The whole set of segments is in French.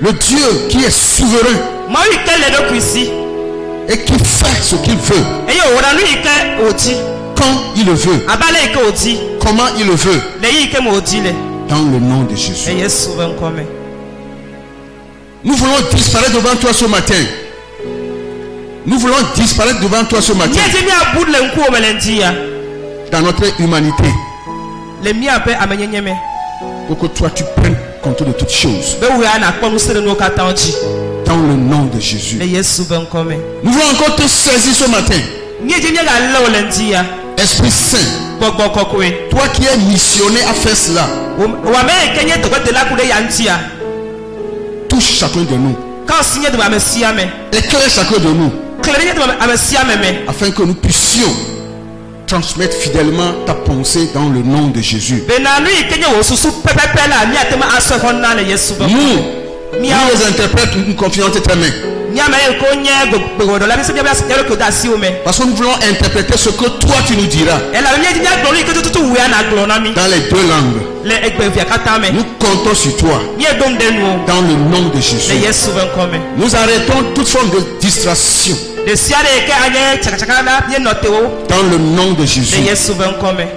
Le Dieu qui est souverain et qui fait ce qu'il veut, quand il le veut, comment il le veut, dans le nom de Jésus. Nous voulons disparaître devant toi ce matin. Nous voulons disparaître devant toi ce matin. Dans notre humanité. Pour que toi tu prennes contrôle de toutes choses. Dans le nom de Jésus. Nous voulons encore te saisir ce matin. Esprit Saint, toi qui es missionné à faire cela, touche chacun de nous. Éclaire chacun de nous. Afin que nous puissions transmettre fidèlement ta pensée dans le nom de Jésus. Nous les interprètes, nous confions entre tes mains. Parce que nous voulons interpréter ce que toi tu nous diras. Dans les deux langues. Nous comptons sur toi. Dans le nom de Jésus. Nous arrêtons toute forme de distraction. Dans le nom de Jésus.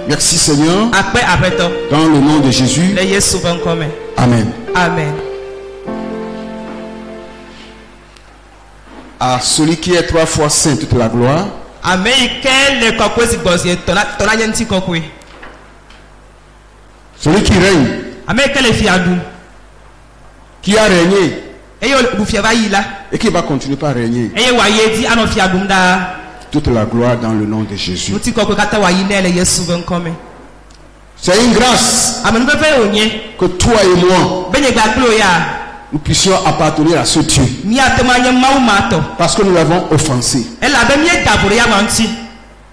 Merci Seigneur. Dans le nom de Jésus. Amen. Amen. À celui qui est 3 fois saint, toute la gloire. Celui qui règne, qui a régné et qui va continuer par régner. Toute la gloire dans le nom de Jésus. C'est une grâce que toi et moi nous puissions appartenir à ce Dieu. Parce que nous l'avons offensé.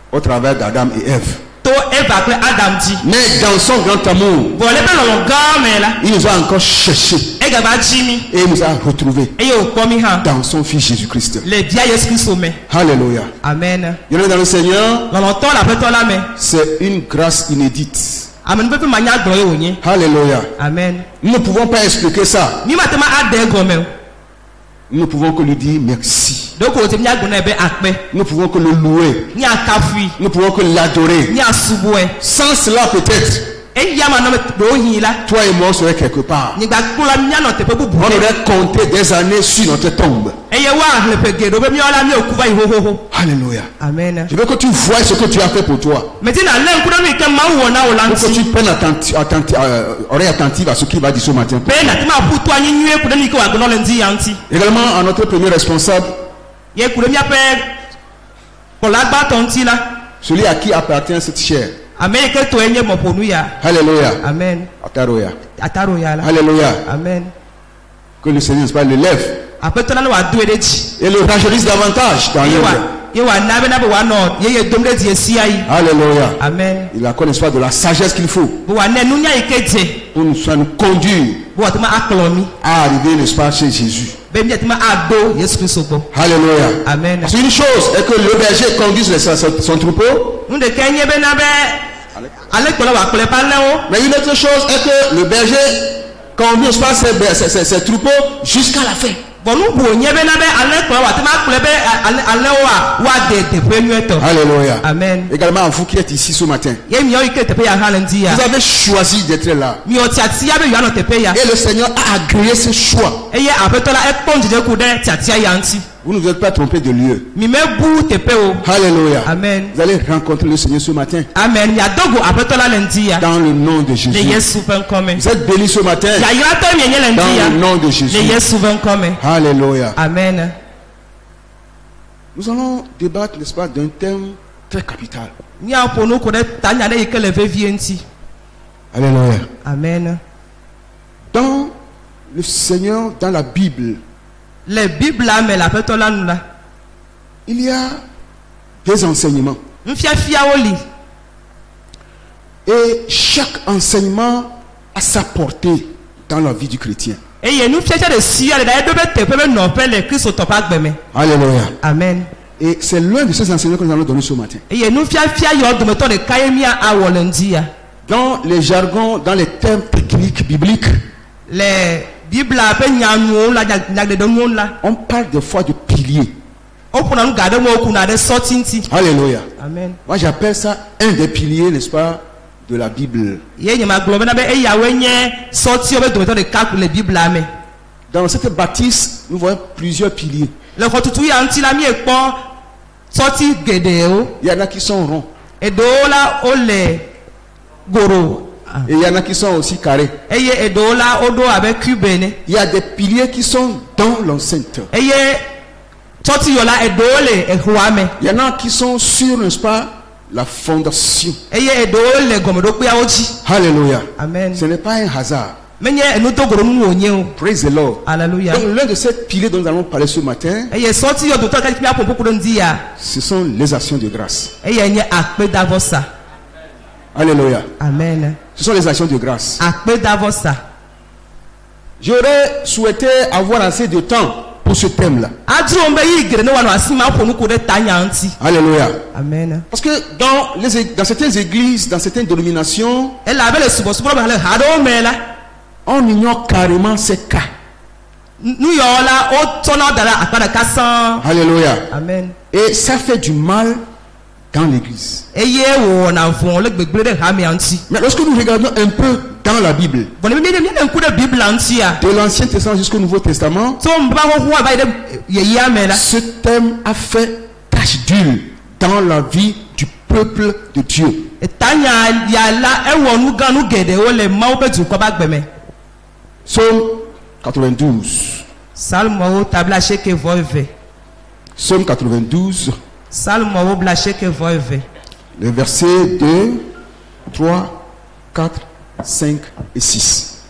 Au travers d'Adam et Ève. Mais dans son grand amour, il nous a encore cherché. Et il nous a retrouvés dans son Fils Jésus-Christ. Alléluia. Amen. Il y en a dans le Seigneur. C'est une grâce inédite. Alléluia. Amen. Nous ne pouvons pas expliquer ça. Nous ne pouvons que lui dire merci. Nous ne pouvons que le louer. Nous ne pouvons que l'adorer. Sans cela peut-être, toi et moi on serait quelque part. On aurait compté des années sur notre tombe. Alléluia. Amen. Je veux que tu vois ce que tu as fait pour toi. Pour que tu prennes oreille attentive à ce qu'il va dire ce matin. Également à notre premier responsable, celui à qui appartient cette chair. Alléluia. Amen. Alléluia. Amen. Que le Seigneur le lève et le rajeunisse davantage dans l'œuvre. Alléluia. Amen. Il a connaissance de la sagesse qu'il faut pour nous conduire à arriver, n'est-ce pas, chez Jésus. Alléluia. Amen. Parce qu'une chose est que le berger conduise son troupeau. Mais une autre chose est que le berger conduise pas ses troupeaux jusqu'à la fin. Alléluia. Amen. Également vous qui êtes ici ce matin, vous avez choisi d'être là et le Seigneur a agréé ce choix. Vous ne vous êtes pas trompé de lieu. Alléluia. Amen. Vous allez rencontrer le Seigneur ce matin. Amen. Dans le nom de Jésus. Vous êtes bénis ce matin. Dans le nom de Jésus. Alléluia. Amen. Nous allons débattre, n'est-ce pas, d'un thème très capital. Alléluia. Amen. Dans le Seigneur, dans la Bible, il y a des enseignements. Et chaque enseignement a sa portée dans la vie du chrétien. Alléluia. Amen. Et c'est l'un de ces enseignements que nous allons donner ce matin. Dans les jargons, dans les termes techniques bibliques, les Bibles on parle des fois de piliers. Alléluia. Amen. Moi j'appelle ça un des piliers, n'est-ce pas, de la Bible. Dans cette bâtisse, nous voyons plusieurs piliers. Il y en a qui sont ronds. Et il y en a qui sont aussi carrés. Il y a des piliers qui sont dans l'enceinte. Il y en a qui sont sur, n'est-ce pas, la fondation. Alléluia. Amen. Ce n'est pas un hasard. Praise the Lord. Alléluia. Donc l'un de ces piliers dont nous allons parler ce matin, ce sont les actions de grâce. Alléluia. Amen. Ce sont les actions de grâce. J'aurais souhaité avoir assez de temps pour ce thème-là. Alléluia. Amen. Parce que dans certaines églises, dans certaines dénominations, on ignore carrément ces cas. Alléluia. Amen. Et ça fait du mal dans l'église. Mais lorsque nous regardons un peu dans la Bible, de l'Ancien Testament jusqu'au Nouveau Testament, ce thème a fait tache d'huile dans la vie du peuple de Dieu. Psaume 92. Psaume 92. Les versets 2, 3, 4, 5 et 6.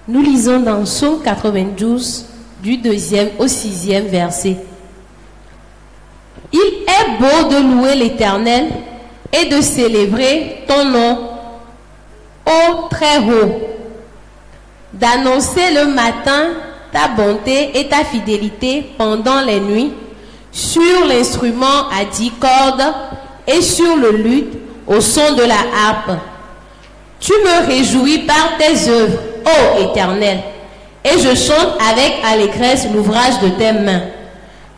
Nous lisons dans Psaume 92 du 2e au 6e verset. Il est beau de louer l'Éternel et de célébrer ton nom ô très haut, d'annoncer le matin ta bonté et ta fidélité pendant les nuits, sur l'instrument à 10 cordes et sur le luth au son de la harpe. Tu me réjouis par tes œuvres, ô Éternel, et je chante avec allégresse l'ouvrage de tes mains.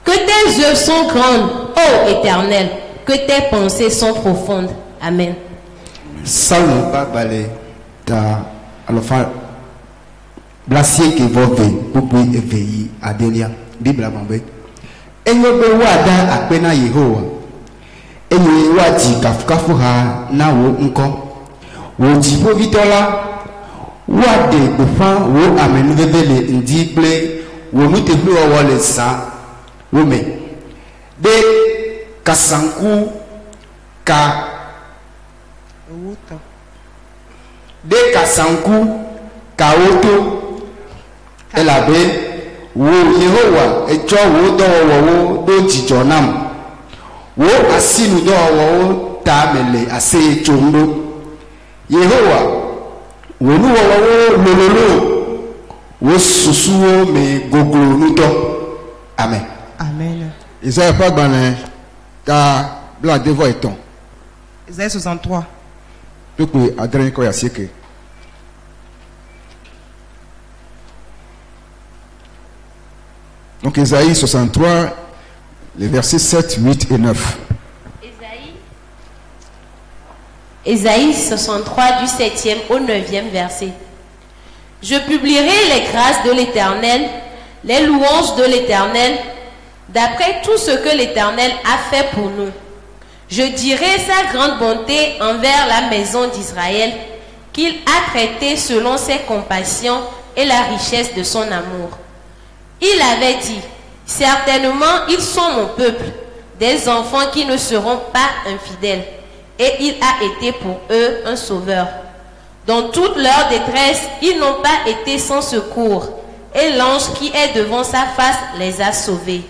Que tes œuvres sont grandes, ô Éternel, que tes pensées sont profondes. Amen. Salmo Babale ta alofa blasie ke vove gbogbo eveyi adelia Biblia mambe enyobe wada akpena Yehowa enye wati kafukafu ha na wo nko wo jibo bitola wade gbefa wo amenubebele ndi ple wo muteblu owole sa wo me de kasanku ka de kasanku kaoto elabe wo Yehowa ejo wo dowo do jijo nam wo asinu dowo ta mele ase chondo Yehowa wo nu wo lololo wo susuwo me gogoro nuto. Amen. Amen. Isaïe pas bané ta bla devo eton. Isaïe 63. Tukwe adren ko yaseke. Donc Isaïe 63, les versets 7, 8 et 9. Isaïe 63 du 7e au 9e verset. Je publierai les grâces de l'Éternel, les louanges de l'Éternel, d'après tout ce que l'Éternel a fait pour nous. Je dirai sa grande bonté envers la maison d'Israël, qu'il a traité selon ses compassions et la richesse de son amour. Il avait dit, certainement ils sont mon peuple, des enfants qui ne seront pas infidèles, et il a été pour eux un sauveur. Dans toute leur détresse, ils n'ont pas été sans secours, et l'ange qui est devant sa face les a sauvés.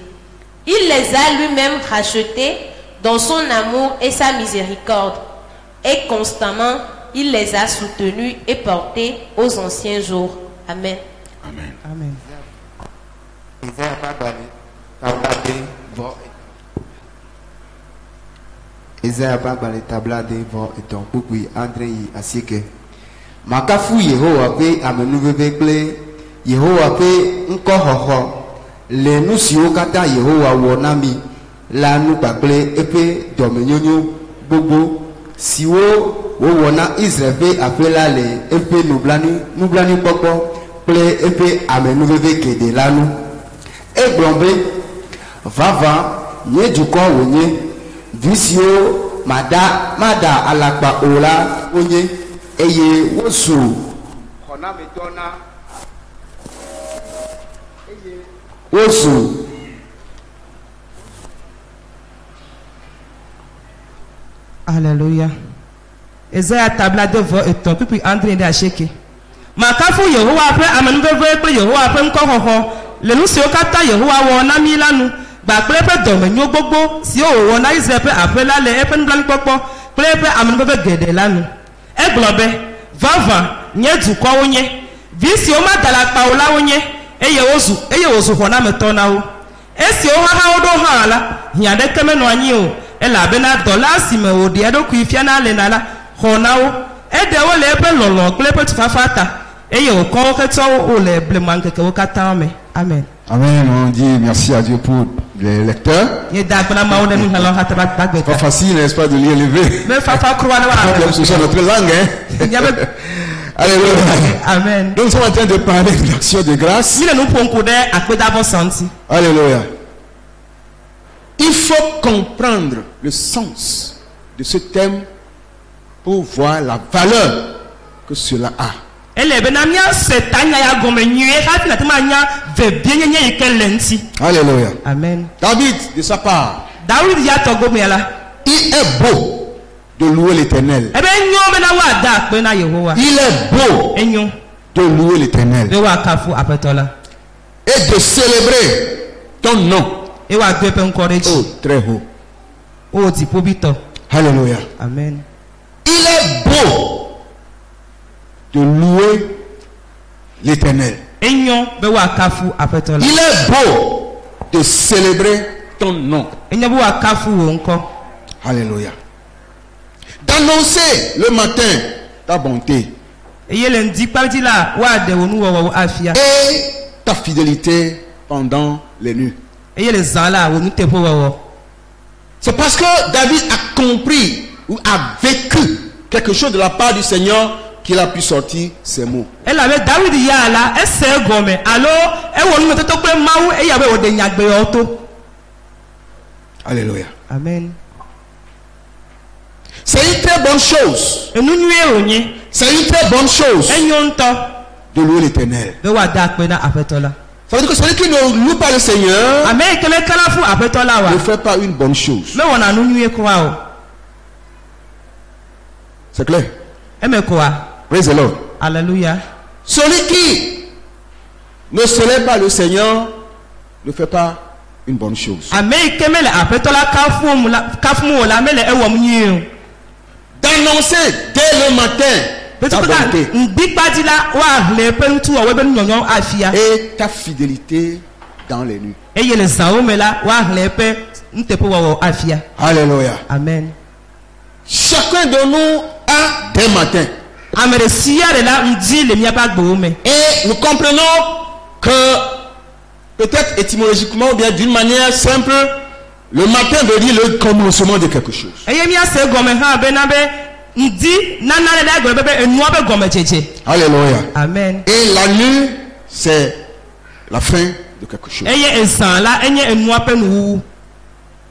Il les a lui-même rachetés dans son amour et sa miséricorde, et constamment il les a soutenus et portés aux anciens jours. Amen. Amen. Amen. Isaiah Baba le tabla devant et ton coucou André Asike. Makafu Yehowa pe amenuveve kple Yehowa pe nkohoho le nusio kata Yehowa wonami la nu bakle epe domenyonyo gbogbo siwo wo wona Israel pe apela le epe nublani popo kple epe amenuveve kede lanu eglombe vava nye duko wonye visio mada alakpa ola onye eye wosu kona metona eye wosu Alléluia. Isaiah tabla devant et ton puis André de Acheke. Makafu Yehowa après amenuveve pe Yehowa après nkohoho le nu si o kata Yehowa wona mi lanu gbàgbé pé dọ̀mẹ̀nyó gbogbo si ó wọ náà Israel pé àpé lálẹ́ ẹ̀pẹ́ nígbà pọ́pọ́ pé pé àmúnibẹ́bẹ́ gẹ̀dẹ̀ lánàá ẹgbọ̀nbẹ vava nye dùkọ́ wọnyẹ visi ó má dàlà pa ó láwọnyẹ eye wòsù fọ̀ náà mẹ́tọ́ náà ó esi ó háhá ó dó hàn án la hìyàdé kẹ́mẹ́ nù anyi o ẹ làbẹ́ náà dọ̀là àsìmẹ̀ òdì ẹ̀dọ́kù ìfíà náà lẹ̀ nàlá hàn náà ó ẹ̀dẹ̀ ó lẹ̀ ẹ̀pẹ́ lọ̀lọ̀ pé pé tùfáfá ta eye ó kọ́ kẹ́tọ́ ó lẹ̀ blẹ̀mọ̀ nkẹ̀kẹ́ ó ká tán mẹ́ amen. Amen, on dit merci à Dieu pour les lecteurs. Pas facile, n'est-ce pas, de lire les V. Comme ce soit notre langue, hein. Alléluia. Amen. Donc, nous sommes en train de parler de l'action de grâce. Alléluia. Il faut comprendre le sens de ce thème pour voir la valeur que cela a. Alléluia. Amen. David, de sa part, il il est beau de louer l'Éternel. Il est beau de louer l'Éternel et de célébrer ton nom. Oh, très haut. Alléluia. Amen. Il est beau de louer l'Éternel. Il est beau de célébrer ton nom. Alléluia. D'annoncer le matin ta bonté et ta fidélité pendant les nuits. C'est parce que David a compris ou a vécu quelque chose de la part du Seigneur qu'il a pu sortir ces mots. Alléluia. Amen. C'est une très bonne chose. C'est une très bonne chose de louer l'Éternel. Ça veut dire que celui qui ne loue pas le Seigneur ne fait pas une bonne chose. C'est clair? Praise the Lord. Alléluia. Celui qui ne célèbre pas le Seigneur ne fait pas une bonne chose. D'annoncer dès le matin ta bonté et ta fidélité dans les nuits. Alléluia. Amen. Chacun de nous a des matins. Et nous comprenons que peut-être étymologiquement ou bien d'une manière simple, le matin veut dire le commencement de quelque chose. Alléluia. Amen. Et la nuit, c'est la fin de quelque chose.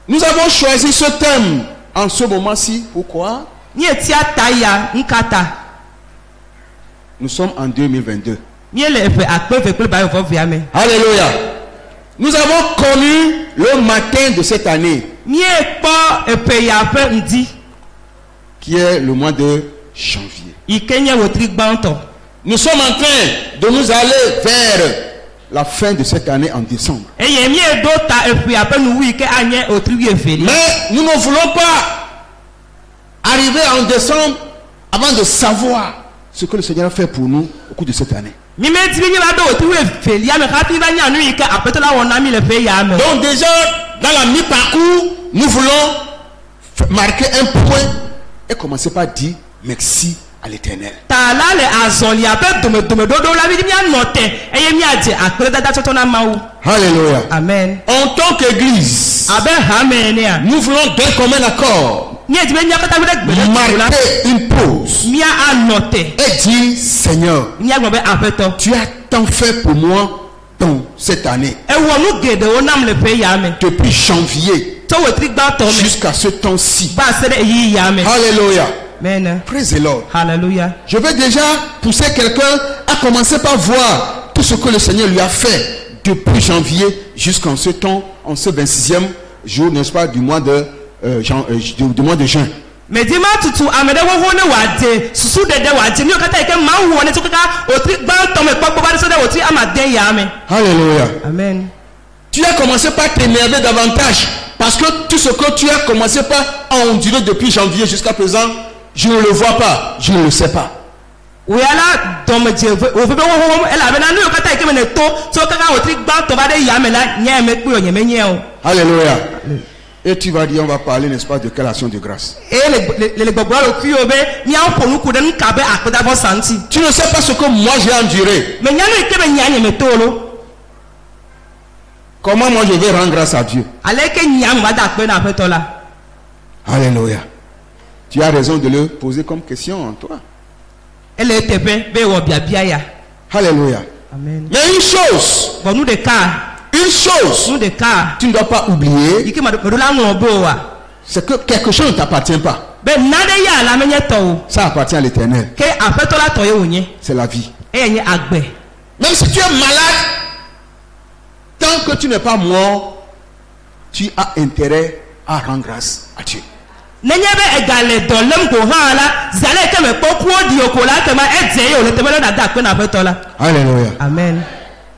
Nous avons choisi ce thème en ce moment-ci. Pourquoi? Nous sommes en 2022. Alléluia. Nous avons connu le matin de cette année, qui est le mois de janvier. Nous sommes en train de nous aller vers la fin de cette année en décembre. Mais nous ne voulons pas arriver en décembre avant de savoir ce que le Seigneur a fait pour nous au cours de cette année. Donc déjà, dans la mi-parcours, nous voulons marquez un point et commencez par dire merci à l'Éternel. Alléluia. Amen. En tant qu'église, nous voulons d'un commun accord marquer une pause et dire Seigneur, tu as tant fait pour moi dans cette année. Depuis janvier jusqu'à ce temps-ci. Alléluia. Amen. Praise the Lord. Hallelujah. Je vais déjà pousser quelqu'un à commencer par voir tout ce que le Seigneur lui a fait depuis janvier jusqu'en ce temps, en ce 26e jour, n'est-ce pas, du mois de juin. Mais dis-moi tout amede wo ne wade susu dede wade ni okata ike ma wo ne tukaka otri gba to me popo ba so de otri amaden ya me. Alléluia. Amen. Tu as commencé par t'énerver davantage parce que tout ce que tu as commencé par endurer depuis janvier jusqu'à présent, je ne le vois pas, je ne le sais pas. Uyala domeje wo fe be wo ela be na ni okata ike me ne to so kaka otri gba to ba de ya me la nya me pe onye me nye o. Alléluia. Et tu vas dire, on va parler, n'est-ce pas, de quelle action de grâce. Tu ne sais pas ce que moi j'ai enduré. Comment moi je vais rendre grâce à Dieu? Alléluia. Tu as raison de le poser comme question en toi. Alléluia. Amen. Mais une chose, tu ne dois pas oublier, c'est que quelque chose ne t'appartient pas. Ça appartient à l'Éternel. C'est la vie. Même si tu es malade, tant que tu n'es pas mort, tu as intérêt à rendre grâce à Dieu. Alléluia. Amen.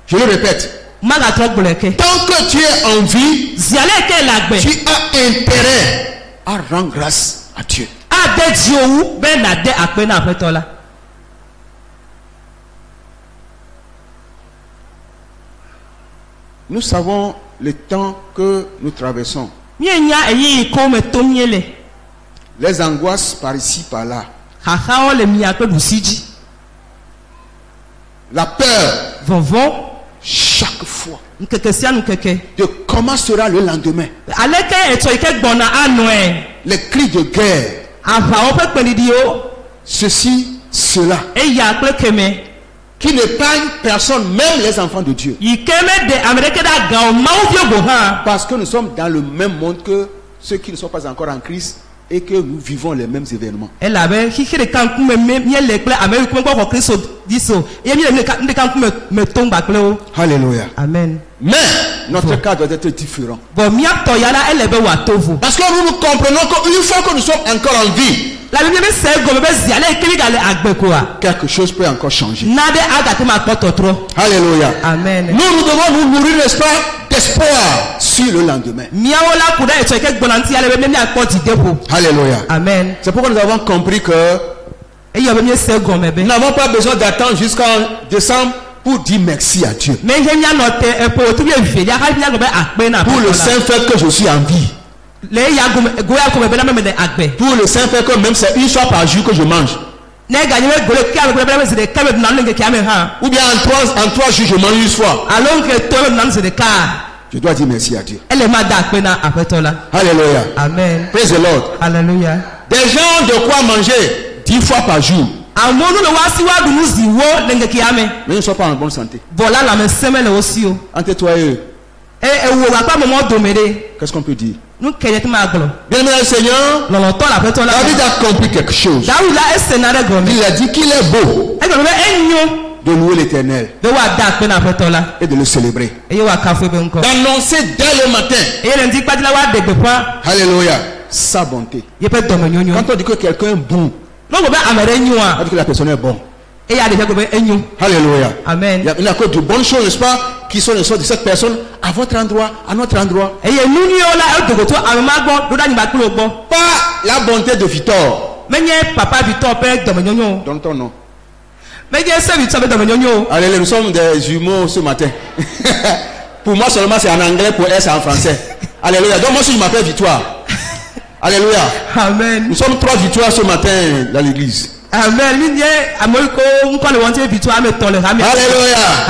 Je le répète. Tant que tu es en vie, tu as intérêt à rendre grâce à Dieu. Nous savons le temps que nous traversons. Les angoisses par ici, par là. La peur. Chaque fois de comment sera le lendemain. Les cris de guerre. Ceci, cela. Qui n'épargne personne, même les enfants de Dieu. Parce que nous sommes dans le même monde que ceux qui ne sont pas encore en Christ et que nous vivons les mêmes événements. Alléluia. Amen. Mais notre cas doit être différent. Parce que nous comprenons qu'une fois que nous sommes encore en vie, quelque chose peut encore changer. Alléluia. Amen. Nous devons nous nourrir, n'est-ce pas, d'espoir sur le lendemain. Alléluia. Amen. C'est pourquoi nous avons compris que nous n'avons pas besoin d'attendre jusqu'en décembre pour dire merci à Dieu. Pour le saint fait que je suis en vie. Pour le saint fait que même c'est une fois par jour que je mange. Ou bien en 3 jours je mange une fois. Je dois dire merci à Dieu. Alléluia. Amen. Praise the Lord. Alléluia. Des gens de quoi manger 10 fois par jour. Mais ils ne sont pas en bonne santé. Entre toi et eux, qu'est-ce qu'on peut dire? Bien aimé Seigneur, David a compris quelque chose. Il a dit qu'il est beau de louer l'Éternel et de le célébrer. D'annoncer dès le matin, alléluia, sa bonté. Quand on dit que quelqu'un est bon, on dit que la personne est bonne. Alléluia. Amen. Il n'y a que de bonnes choses, n'est-ce pas, qui sont les choses de cette personne à votre endroit, à notre endroit. Pas la bonté de Victor. Donne ton nom. Allez, nous sommes des jumeaux ce matin. Pour moi seulement c'est en anglais, pour elle c'est en français. Alléluia. Donc moi si je m'appelle Victoire. Alléluia. Amen. Nous sommes 3 victoires ce matin dans l'église. Amen. Alléluia.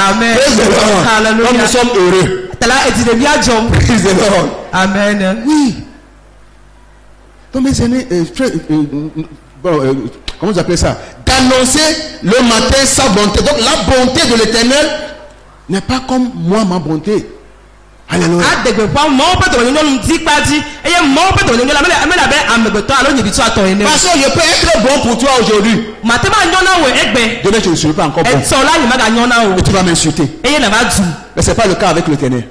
Amen. Hallelujah. Nous sommes heureux. Praise the Lord. Amen. Oui. Donc mes aînés, comment vous appelez ça? D'annoncer le matin sa bonté. Donc la bonté de l'Éternel n'est pas comme moi ma bonté. Alléluia. Parce que je peux être bon pour toi aujourd'hui. Demain je ne serai pas encore bon. Et tu vas m'insulter. Mais ce n'est pas le cas avec l'Éternel.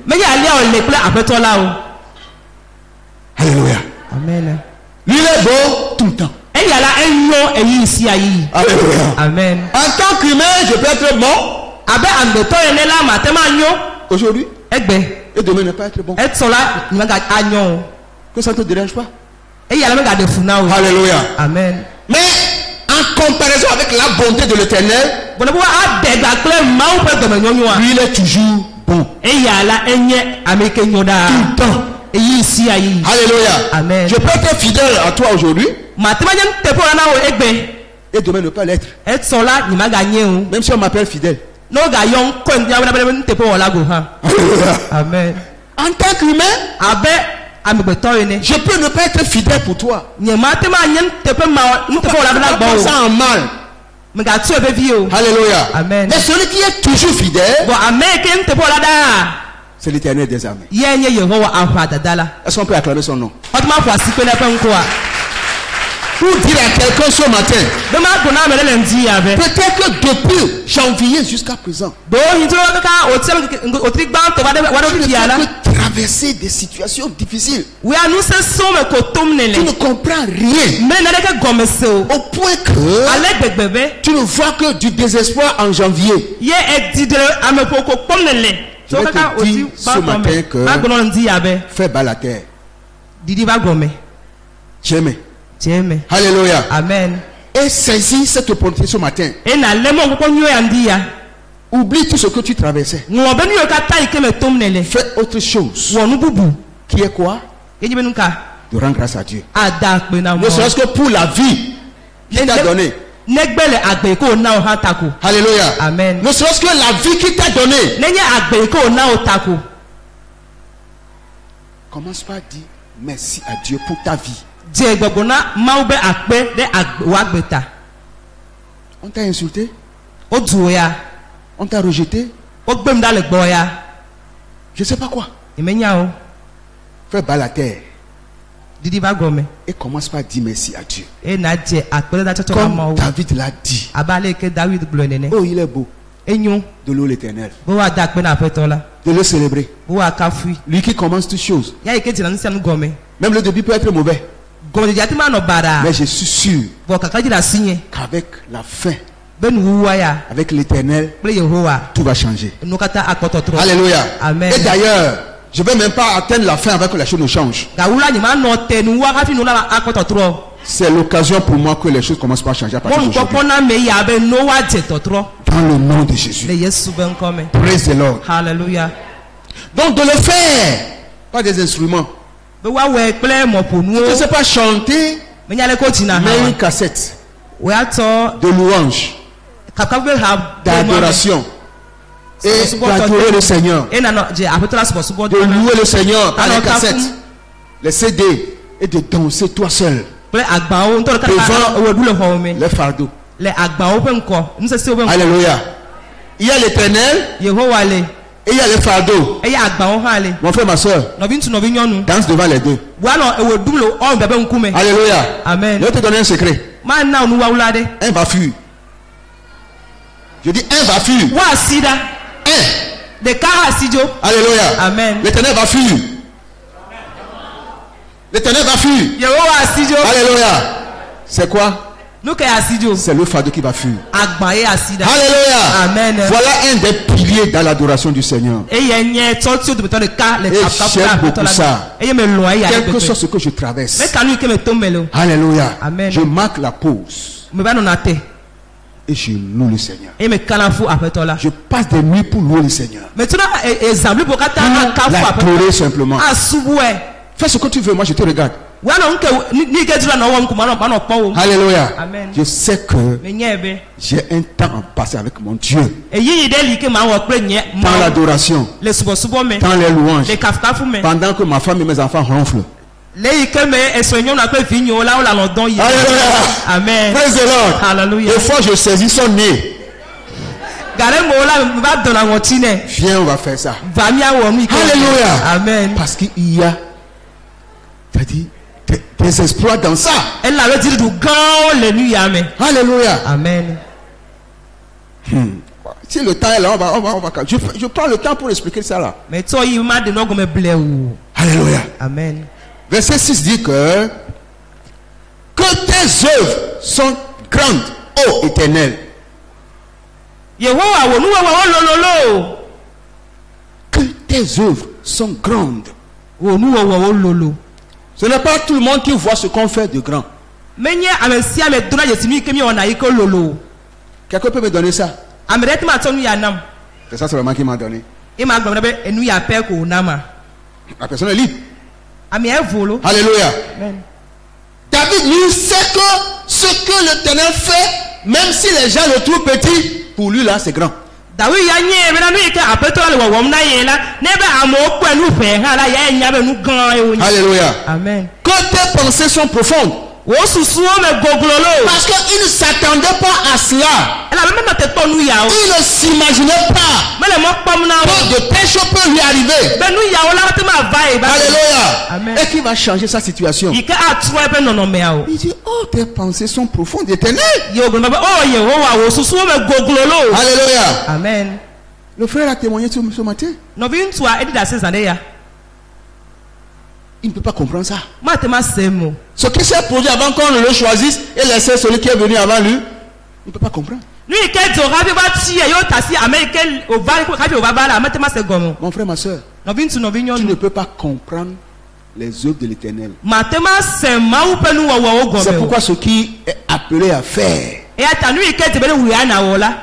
Alléluia. Amen. Lui il est beau tout le temps. Alléluia. Amen. En tant qu'humain, je peux être bon aujourd'hui. Et demain ne pas être bon. Que ça ne te dérange pas. Alléluia. Amen. Mais en comparaison avec la bonté de l'Éternel, lui il est toujours bon. Tout le temps. Alléluia. Amen. Je peux être fidèle à toi aujourd'hui. Et demain ne pas l'être. Même si on m'appelle fidèle. Alléluia. Amen. En tant qu'humain, je peux ne pas être fidèle pour toi. Pas ça en mal. Alléluia. Amen. Mais celui qui est toujours fidèle, c'est l'Éternel des armées. Est-ce qu'on peut acclamer son nom? Pour dire à quelqu'un ce matin, peut-être que depuis janvier jusqu'à présent, tu peux traverser des situations difficiles. Tu ne comprends rien. Au point que tu ne vois que du désespoir en janvier. Je vais te dire ce matin que fais bas la terre. J'aime. Alléluia. Amen. Et saisis cette opportunité ce matin. Oublie tout ce que tu traversais. Fais autre chose. Qui est quoi? De rendre grâce à Dieu. Ne serait-ce que pour la vie qu'il t'a donnée. Alléluia. Amen. Ne serait-ce que la vie qu'il t'a donnée. Commence par dire merci à Dieu pour ta vie. On t'a insulté. On t'a rejeté. Je ne sais pas quoi. Fais bas la terre. Et commence par dire merci à Dieu. Comme David l'a dit. Oh, il est beau. De louer l'Éternel. De le célébrer. Lui qui commence toutes choses. Même le début peut être mauvais. Mais je suis sûr qu'avec la fin, avec l'Éternel, tout va changer. Alléluia. Amen. Et d'ailleurs, je ne vais même pas atteindre la fin avant que les choses ne changent. C'est l'occasion pour moi que les choses commencent par changer à partir d'aujourd'hui. Dans le nom de Jésus. Praise the Lord. Hallelujah. Donc de le faire, pas des instruments. Tu ne sais pas chanter, mais une cassette de louange, d'adoration, et d'adorer le Seigneur, de louer le Seigneur par les cassettes, les CD, et de danser toi seul devant les fardeaux. Alléluia. Il y a l'Éternel et il y a les fardeaux. Mon frère, ma soeur, danse devant les deux. Alléluia. Amen. Je vais te donner un secret. Un va fuir. Je dis un va fuir. Un. Alléluia. Amen. L'Éternel va fuir. L'Éternel va fuir. Alléluia. C'est quoi? C'est le fardeau qui va fuir. Alléluia. Amen. Voilà un des piliers dans l'adoration du Seigneur. Et j'aime beaucoup ça. Quel que soit ce que je traverse. Alléluia. Amen. Je marque la pause. Et je loue le Seigneur. Je passe des nuits pour louer le Seigneur. Pour l'adorer simplement. Fais ce que tu veux, moi je te regarde. Alléluia. Amen. Je sais que j'ai un temps à passer avec mon Dieu. Dans l'adoration, dans les louanges, pendant que ma femme et mes enfants ronflent. Alléluia. Amen. Praise the Lord. Hallelujah. Des fois, je saisis son nez. Viens, on va faire ça. Alléluia. Amen. Parce qu'il y a des exploits dans ça. Alléluia. Amen. Si le temps est là, on va. Je prends le temps pour expliquer ça là. Alléluia. Amen. Verset 6 dit que tes œuvres sont grandes, ô Éternel. Que tes œuvres sont grandes. Ce n'est pas tout le monde qui voit ce qu'on fait de grand. Quelqu'un peut me donner ça? C'est ça seulement qui m'a donné. La personne est libre. Alléluia. Amen. David lui sait que ce que l'Éternel fait, même si les gens le trouvent petit, pour lui là c'est grand. Alléluia. Amen. Que tes pensées sont profondes. Parce qu'il ne s'attendait pas à cela. Il ne s'imaginait pas que de telles choses peuvent lui arriver. Alléluia. Amen. Et qu'il va changer sa situation. Il dit, oh, tes pensées sont profondes, Éternel. Alléluia. Amen. Le frère a témoigné ce matin. Il ne peut pas comprendre ça. Ce qui s'est produit avant qu'on le choisisse et laisser celui qui est venu avant lui, il ne peut pas comprendre. Mon frère, ma soeur, tu ne peux pas comprendre les œuvres de l'Éternel. C'est pourquoi ce qui est appelé à faire,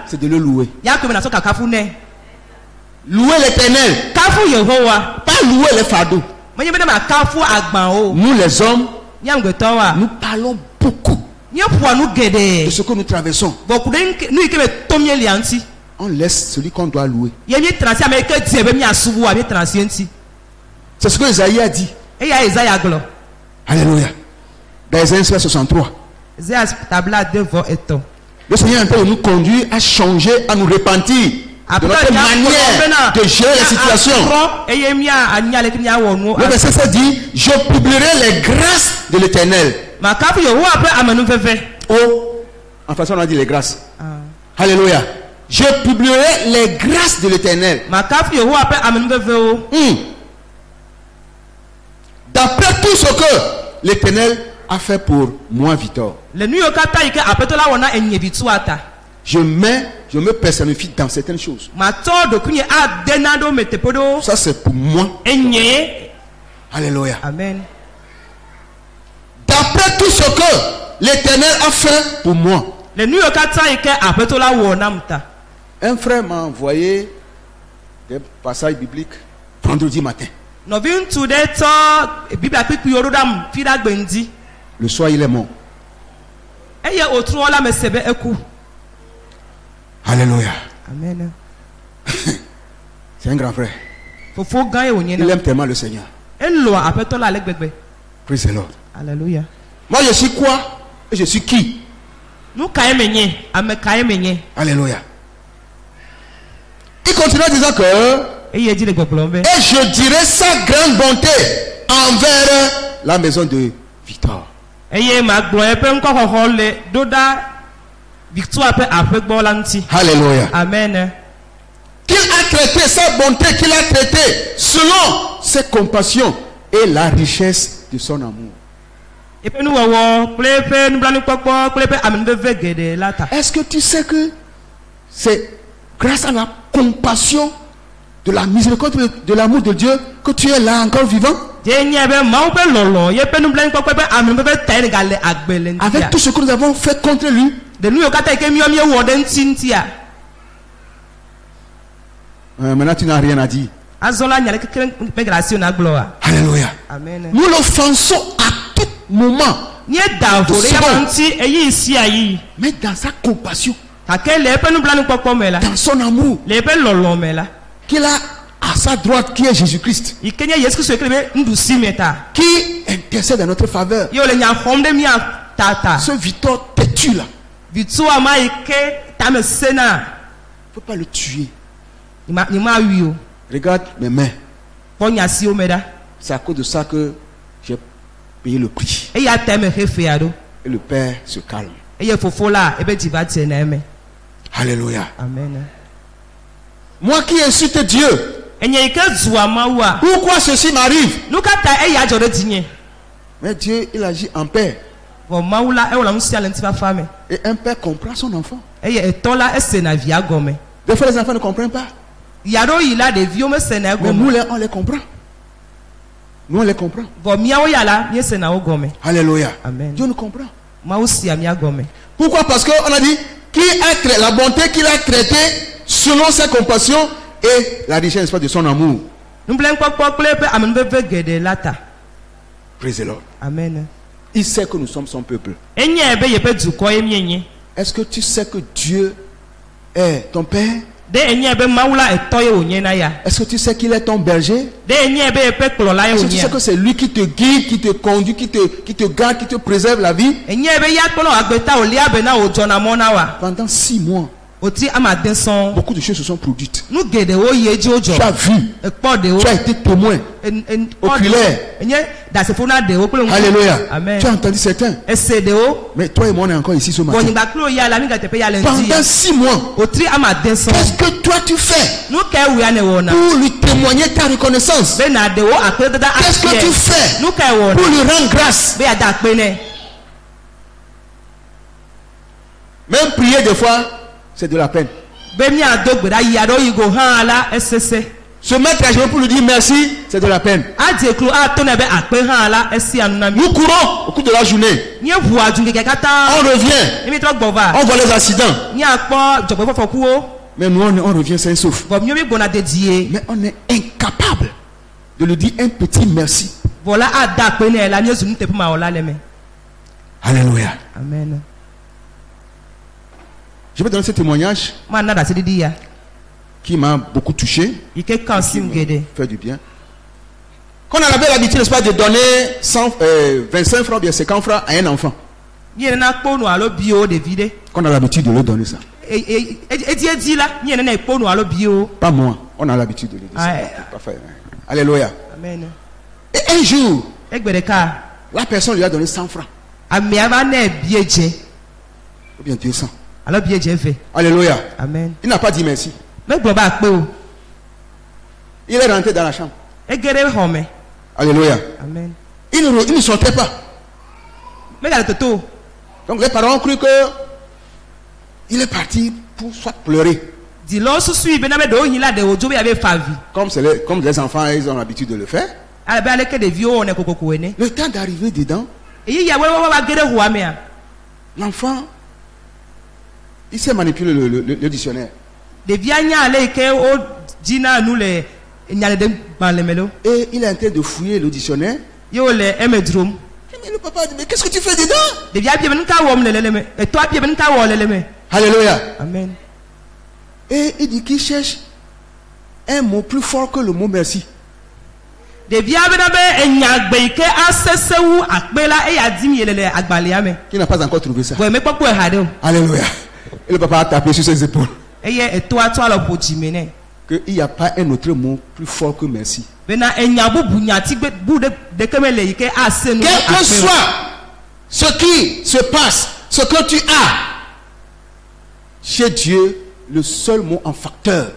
c'est de le louer. Louer l'Éternel, pas louer les fardeaux. Nous les hommes, nous parlons beaucoup de ce que nous traversons. On laisse celui qu'on doit louer. C'est ce que Isaïe a dit. Alléluia. Dans Isaïe 63. Le Seigneur est en train de nous conduire à changer, à nous repentir de notre manière de gérer les situations. Le verset 7 dit, je publierai les grâces de l'Éternel. Oh, en façon on a dit les grâces. Alléluia. Je publierai les grâces de l'Éternel. D'après tout ce que l'Éternel a fait pour moi, Victor. Je me personnifie dans certaines choses. Ça c'est pour moi. Alléluia. Amen. D'après tout ce que l'Éternel a fait pour moi. Un frère m'a envoyé des passages bibliques vendredi matin. Le soir il est mort. Alléluia. Amen. C'est un grand frère. Il aime tellement le Seigneur. Praise the Lord. Alléluia. Moi je suis quoi et je suis qui? Alléluia. Il continue en disant que et je dirai sa grande bonté envers la maison de Victor. Alléluia. Amen. Qu'il a traité sa bonté, qu'il a traité selon ses compassions et la richesse de son amour. Est-ce que tu sais que c'est grâce à la compassion, de la miséricorde, de l'amour de Dieu que tu es là encore vivant? Avec tout ce que nous avons fait contre lui. Maintenant tu n'as rien à dire. Alléluia. Alléluia. Amen. Nous l'offensons à toute moment, Nye davo le yamanti eyi isi ayi. mais dans sa compassion, Kake le pe nou blanu pokpo me la. dans son amour, Le pe lolo me la. qu'il a à sa droite, qui est Jésus-Christ, Ikenye Yesu Kristo eklebe ndusi meta. qui intercède en notre faveur. Yo le nya homde mi tata. Ce Victor têtu là, Vitu ama ike tame sena. faut pas le tuer. Ni ma wiyo. Regarde mes mains. Ponya si o meda. C'est à cause de ça que j'ai payé le prix. E ya teme hefe ado. Et le Père se calme. E ye fofola ebe diva tene eme. Alléluia. Amen. Moi qui insulte Dieu, Enye ike zuwa mawa. pourquoi ceci m'arrive? Nukata e ya jode dinye. Mais Dieu, il agit en père. Vo maula e wala musi alenti fa fame. Et un père comprend son enfant. E ye etola ese na via gome. Des fois, les enfants ne comprennent pas. Yaro yila de vio me sena Mais nous, gome. on les comprend. Nous, on les comprend. Vo miawo yala ni sena o gome. Alléluia. Amen. Dieu nous comprend. Ma usi amia gome. Pourquoi? Parce qu'on a dit la bonté qu'il a traitée selon sa compassion et la richesse de son amour. Numblen pokpo klepe amen bebe gede lata. Praise the Lord. Amen. Il sait que nous sommes son peuple. Enye ebe yepe duko emienye. Est-ce que tu sais que Dieu est ton père? De enye ebe maula etoye onye na ya. Est-ce que tu sais qu'il est ton berger? De enye ebe yepe klola Est-ce que tu sais onye. que c'est lui qui te guide, qui te conduit, qui te garde, qui te préserve la vie? Enye ebe ya kono agbeta olia be na ojona mona wa. Pendant 6 mois, Oti amaden son. beaucoup de choses se sont produites. Nu gede o yeji ojo. Tu as vu, Ekpo de o. tu as été témoin oculaire. Enye da se fona de o pele. Alléluia. Amen. Tu as entendu certains. Ese de o. Mais toi et moi, on est encore ici ce matin. Boni ba klo ya la mi ga tepe ya le ndi. Pendant 6 mois, Oti amaden son. qu'est-ce que toi tu fais Nu ke wu ya ne wona. pour lui témoigner ta reconnaissance? Be na de o akre da Qu'est-ce que tu fais Nu ke wona. pour lui rendre grâce? Be ya da pe ne. Même prier des fois, c'est de la peine. Be mi adogbe da yado yigo han ala esese. Se mettre à genoux pour lui dire merci, c'est de la peine. Adi eklo ato na be akpe han ala esi anuna mi. Nous courons au cours de la journée. Nye wu adu ke kata. On revient. Emi to gbova. On voit les accidents. Nye akpo jogbo fofoku o. Mais nous, on revient sain et sauf. Bo mi gbona de die. Mais on est incapable de lui dire un petit merci. Voilà ada pe ne la nye zunu te ma ola leme. Alléluia. Amen. Je vais donner ce témoignage Ma na da se didi ya. qui m'a beaucoup touché. Ike kansim gede. Fait du bien. Quand on avait l'habitude, n'est-ce pas, de donner 25 francs, bien 50 francs à un enfant. Nye na kpo nu alo bio de vide. Qu'on a l'habitude de leur donner ça. Edi la nye na kpo nu alo bio. Pas moi. On a l'habitude de leur dire ça. Ah, Parfait. Alléluia. Amen. Et un jour, Egbedeka. la personne lui a donné 100 francs. Ami aba na bieje. Ou bien 200. Alo bieje fe. Alléluia. Amen. Il n'a pas dit merci. Me gbo ba pe o. Il est rentré dans la chambre. Egere home. Alléluia. Amen. Il ne sortait pas. Me ga toto. Donc les parents ont cru que il est parti pour soit pleurer. Di lo susu ibe na be do yin la de ojo be ya be favi. Comme les enfants, ils ont l'habitude de le faire. Ala be ale ke de vi o ne kokoko ene. Le temps d'arriver dedans, Eyi ya wewe wa gere huwa me a. l'enfant, il sait manipuler le dictionnaire. De vi anya ale ke o jina nu le nyale de balemelo. Et il est en train de fouiller le dictionnaire. Yo le emedrum. Mais le papa dit, mais qu'est-ce que tu fais dedans? De vi abie ben ka wo me leleme. E to abie ben ka wo leleme. Alléluia. Amen. Et il dit qu'il cherche un mot plus fort que le mot merci. De vi abe na be enyagbe ike asesewu akpela e ya dim yelele agbale ame. Qui n'a pas encore trouvé ça. Bo me popo e hade o. Alléluia. Et le papa a tapé sur ses épaules. Eye eto ato alo bojimene. Qu'il n'y a pas un autre mot plus fort que merci. Bena enyabu bunyati gbe bu de kemele ike asenu. Quel que soit ce qui se passe, ce que tu as, chez Dieu, le seul mot en facteur,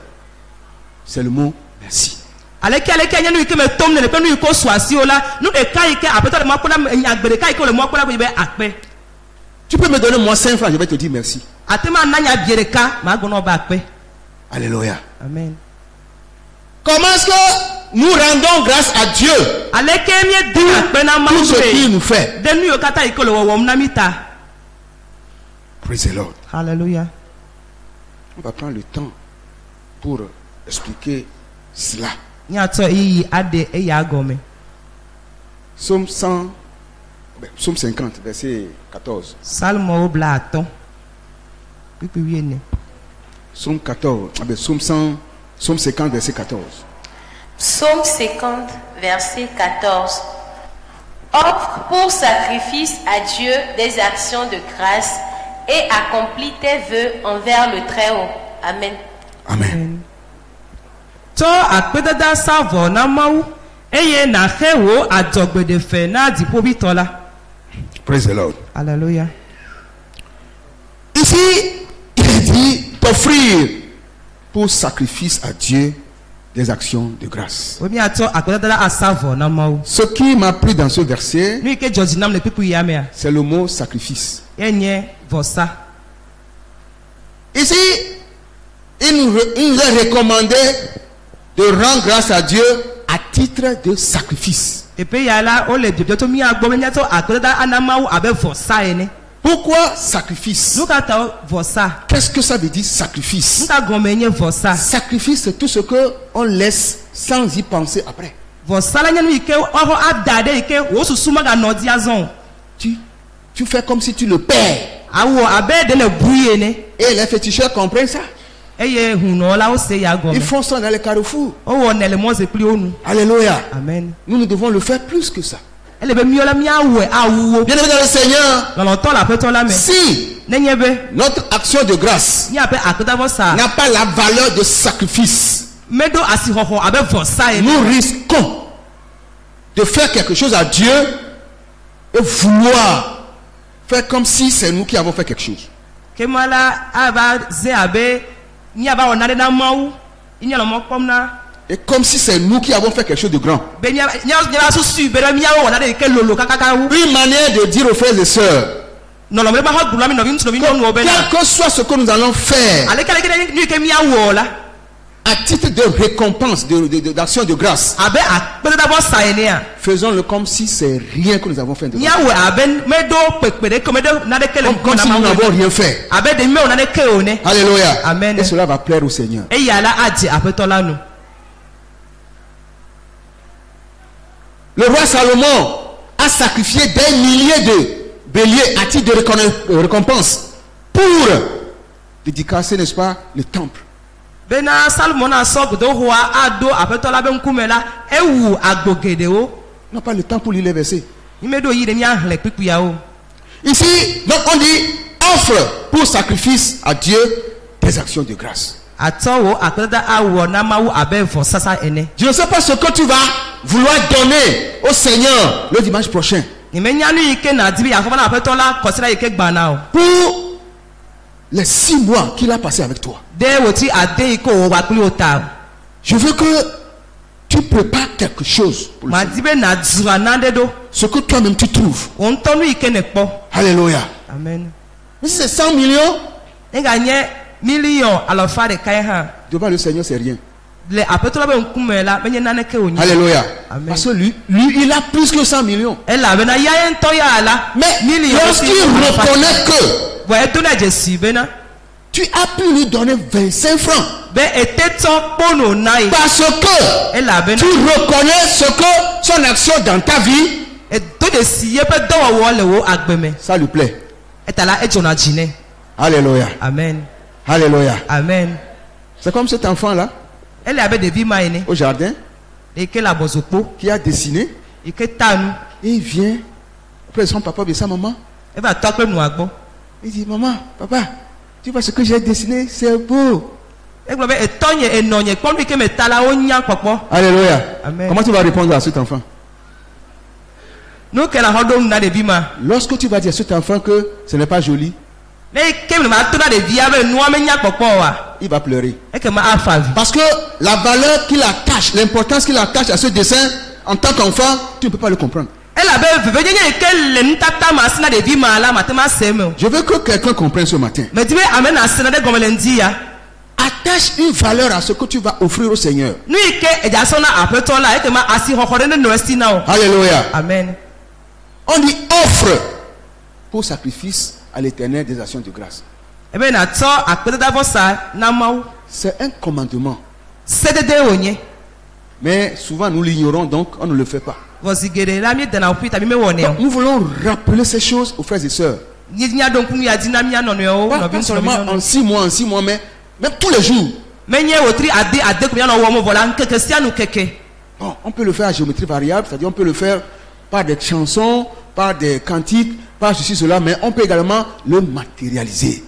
c'est le mot merci. Aleke nyanu ike me tom ne le penu iko swasi ola nu de kai ike apeto de makola enyagbere kai ko le makola ko be akpe. Tu peux me donner moi 5 francs, je vais te dire merci. Atema nanya biereka ma gono ba akpe. Alléluia. Amen. Comment est-ce que nous rendons grâce à Dieu Aleke mi di akpe na ma pour ce qu'il nous fait? de nu yo kata iko le wo na mita. Praise the Lord. Hallelujah. On va prendre le temps pour expliquer cela. Nyato iyi ade e ya gome. Psaume Psaume 50, verset 14. Salmo blaton. Psaume 14, Psaume 50, verset 14. Psaume 50, verset 14. Offre pour sacrifice à Dieu des actions de grâce et accomplis tes vœux envers le Très-Haut. Amen. Amen. To akpedada savo na mau eye na hewo adogbe fe na dipobitola. Praise the Lord. Alléluia. Ici, il dit d'offrir pour sacrifice à Dieu des actions de grâce. Ce qui m'a pris dans ce verset, c'est le mot sacrifice. Ici, il nous est recommandé de rendre grâce à Dieu à titre de sacrifice. Pourquoi sacrifice? Qu'est-ce que ça veut dire sacrifice? Sacrifice, c'est tout ce que on laisse sans y penser après. Tu fais comme si tu le perds. Et les féticheurs comprennent ça. Ils font ça dans les carrefours. Alléluia. Amen. Nous devons le faire plus que ça. Bien aimé dans le Seigneur, si notre action de grâce n'a pas la valeur de sacrifice, nous risquons de faire quelque chose à Dieu et vouloir faire comme si c'est nous qui avons fait quelque chose. Et comme si c'est nous qui avons fait quelque chose de grand. Une manière de dire aux frères et sœurs, quel que soit ce que nous allons faire, à titre de récompense, d'action de grâce, faisons-le comme si c'est rien que nous avons fait de grâce. Comme si nous n'avons rien fait. Alléluia. Amen. Et cela va plaire au Seigneur. Le roi Salomon a sacrifié des milliers de béliers à titre de récompense pour dédicacer, n'est-ce pas, le temple. Non, pas le temple où il est versé. Ici, donc on dit offre pour sacrifice à Dieu des actions de grâce. Je ne sais pas ce que tu vas vouloir donner au Seigneur le dimanche prochain. Pour les 6 mois qu'il a passé avec toi. Je veux que tu prépares quelque chose pour le Seigneur. Ce que toi-même tu trouves. Alléluia. Amen. Mais si c'est 100 millions, devant le Seigneur, c'est rien. Alléluia. Amen. Parce que lui, il a plus que 100 millions. Mais lorsqu'il reconnaît que tu as pu lui donner 25 francs, parce que tu reconnais ce que son action dans ta vie, ça lui plaît. Alléluia. Amen. Alléluia. Amen. C'est comme cet enfant-là au jardin qui a dessiné et il vient après son papa et sa maman. Il dit, maman, papa, tu vois ce que j'ai dessiné, c'est beau. Alléluia. Amen. Comment tu vas répondre à cet enfant? Lorsque tu vas dire à cet enfant que ce n'est pas joli, il va pleurer. Parce que la valeur qu'il attache, l'importance qu'il attache à ce dessin, en tant qu'enfant, tu ne peux pas le comprendre. Je veux que quelqu'un comprenne ce matin. Attache une valeur à ce que tu vas offrir au Seigneur. Alléluia. Amen. On dit offre pour sacrifice à l'Éternel des actions de grâce. C'est un commandement. Mais souvent nous l'ignorons, donc on ne le fait pas. Donc, nous voulons rappeler ces choses aux frères et sœurs. Pas seulement en 6 mois, mais même tous les jours. Bon, on peut le faire à géométrie variable, c'est-à-dire on peut le faire par des chansons, par des cantiques, par ceci, cela, mais on peut également le matérialiser.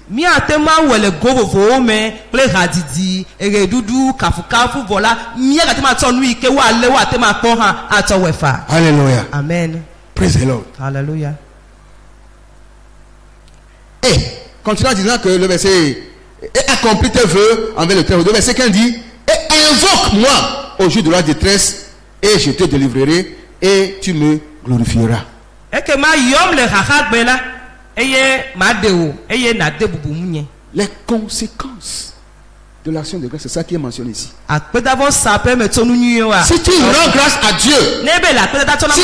Alléluia. Amen. Praise the Lord. Hallelujah. Et, continuons en disant que le verset et accomplis tes vœux envers le Très-Haut. Le verset 15 dit, et invoque-moi au jour de la détresse, et je te délivrerai, et tu me glorifieras. Les conséquences de l'action de grâce, c'est ça qui est mentionné ici. Si tu rends grâce à Dieu, si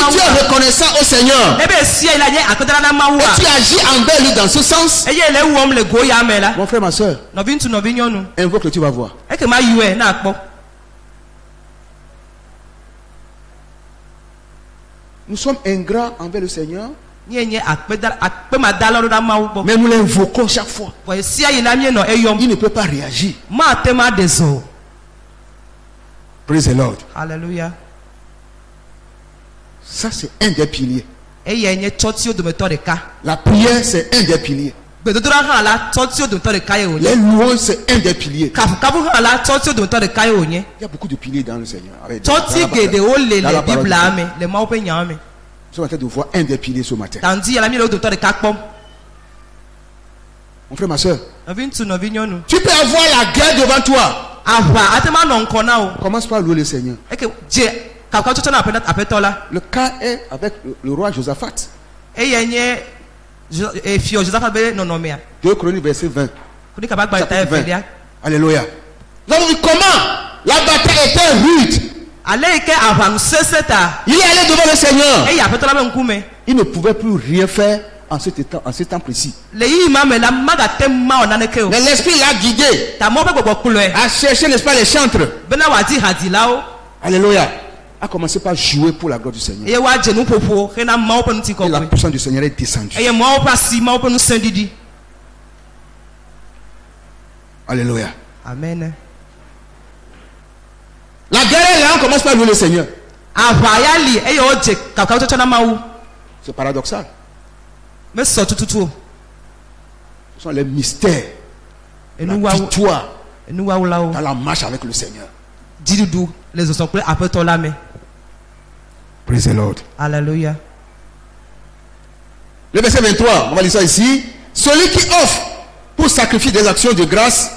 tu es reconnaissant au Seigneur, et tu agis envers lui dans ce sens, mon frère, ma soeur, invoque-le, tu vas voir. Nous sommes ingrats envers le Seigneur, mais nous l'invoquons chaque fois. Il ne peut pas réagir. Praise the Lord. Hallelujah. Ça, c'est un des piliers. La prière, c'est un des piliers. Les louanges, c'est un des piliers. Il y a beaucoup de piliers dans le Seigneur. Nous sommes en train de voir un des piliers ce matin. Mon frère, ma soeur, tu peux avoir la guerre devant toi. Commence par louer le Seigneur. Le cas est avec le roi Josaphat. 2 Chroniques verset 20. Chapitre 20. Alléluia. Nous avons vu comment la bataille était rude. Il est allé devant le Seigneur. Il ne pouvait plus rien faire en ce temps précis. Mais l'esprit l'a guidé à chercher, n'est-ce pas, les chantres. Alléluia. A commencé par jouer pour la gloire du Seigneur. Et la puissance du Seigneur est descendue. Alléluia. Amen. La guerre est là, on commence par louer le Seigneur. C'est paradoxal. Ce sont les mystères, la victoire dans la marche avec le Seigneur. Praise the Lord. Alléluia. Le verset 23, on va lire ça ici. Celui qui offre pour sacrifier des actions de grâce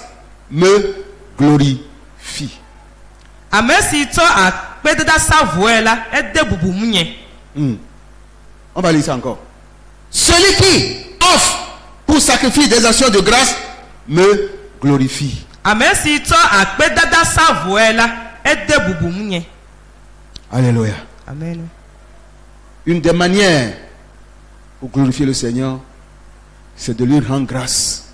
me glorifie. On va lire ça encore. Celui qui offre pour sacrifier des actions de grâce me glorifie. Alléluia. Amen. Une des manières pour glorifier le Seigneur, c'est de lui rendre grâce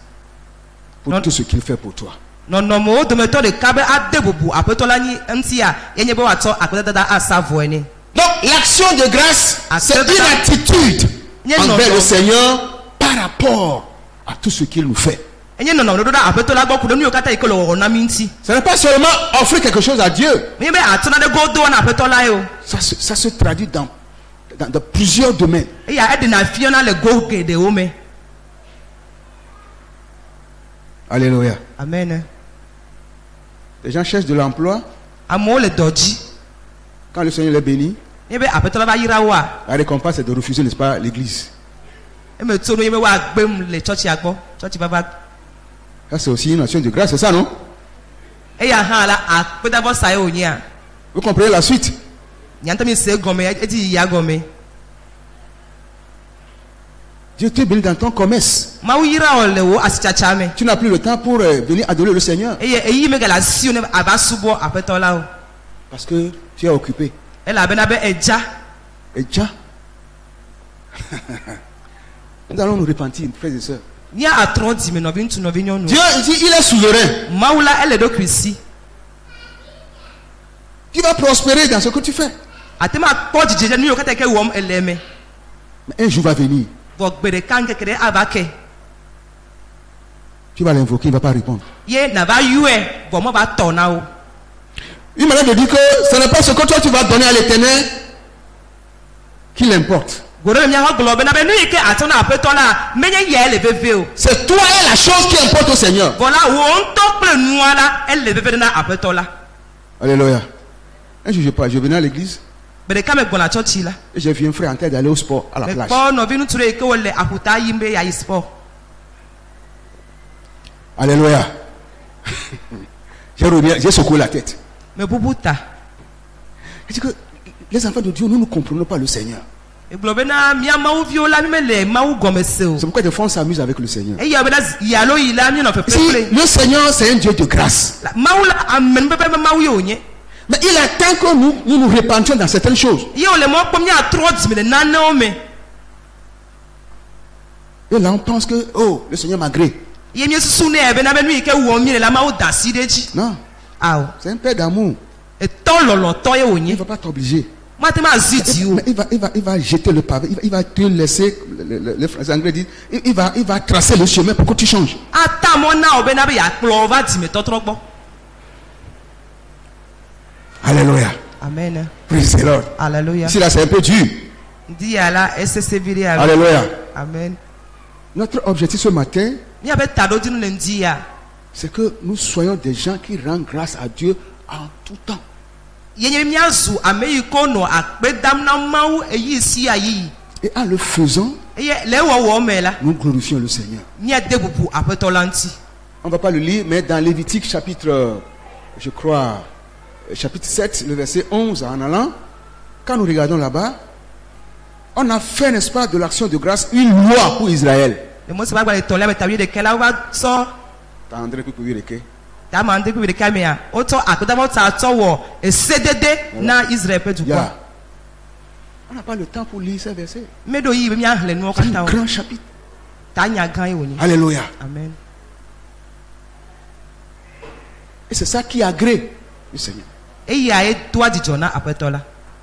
pour tout ce qu'il fait pour toi. Donc l'action de grâce, c'est une attitude envers le Seigneur par rapport à tout ce qu'il nous fait. Ce n'est pas seulement offrir quelque chose à Dieu. Ça se traduit dans plusieurs domaines. Alléluia. Amen. Les gens cherchent de l'emploi. Quand le Seigneur les bénit, la récompense est de refuser, n'est-ce pas, l'église. Ça, c'est aussi une action de grâce, c'est ça, non? Vous comprenez la suite? Dieu te bénit dans ton commerce. Tu n'as plus le temps pour venir adorer le Seigneur. Parce que tu es occupé. Et déjà. Nous allons nous repentir, frères et sœurs. Dieu ici, il est souverain. Tu vas prospérer dans ce que tu fais. Mais un jour va venir. Tu vas l'invoquer, il ne va pas répondre. Une manière de dire que ce n'est pas ce que toi tu vas donner à l'Éternel qui l'importe. C'est toi et la chose qui importe au Seigneur. Alléluia. Un jour je venais à l'église et j'ai vu un frère en train d'aller au sport à la plage. Alléluia. J'ai secoué la tête. Je dis que les enfants de Dieu, nous ne comprenons pas le Seigneur. C'est pourquoi des fois on s'amuse avec le Seigneur. Le Seigneur, c'est un Dieu de grâce. Mais il attend que nous repentions dans certaines choses. Et là on pense que, oh, le Seigneur m'a gré. Non. C'est un père d'amour. Il ne va pas t'obliger. Il va jeter le pavé. Il va te laisser, les Français anglais disent, il va tracer le chemin pour que tu changes. Alléluia. Amen. Praise the Lord. Alléluia. Ici là c'est un peu dur. Alléluia. Amen. Notre objectif ce matin, c'est que nous soyons des gens qui rendent grâce à Dieu en tout temps. Et en le faisant, nous glorifions le Seigneur. On ne va pas le lire, mais dans Lévitique chapitre, je crois, chapitre 7, le verset 11 en allant, quand nous regardons là-bas, on a fait, n'est-ce pas, de l'action de grâce une loi pour Israël. On n'a pas le temps pour lire ces versets. C'est un grand chapitre. Alléluia. Amen. Et c'est ça qui agrée le Seigneur.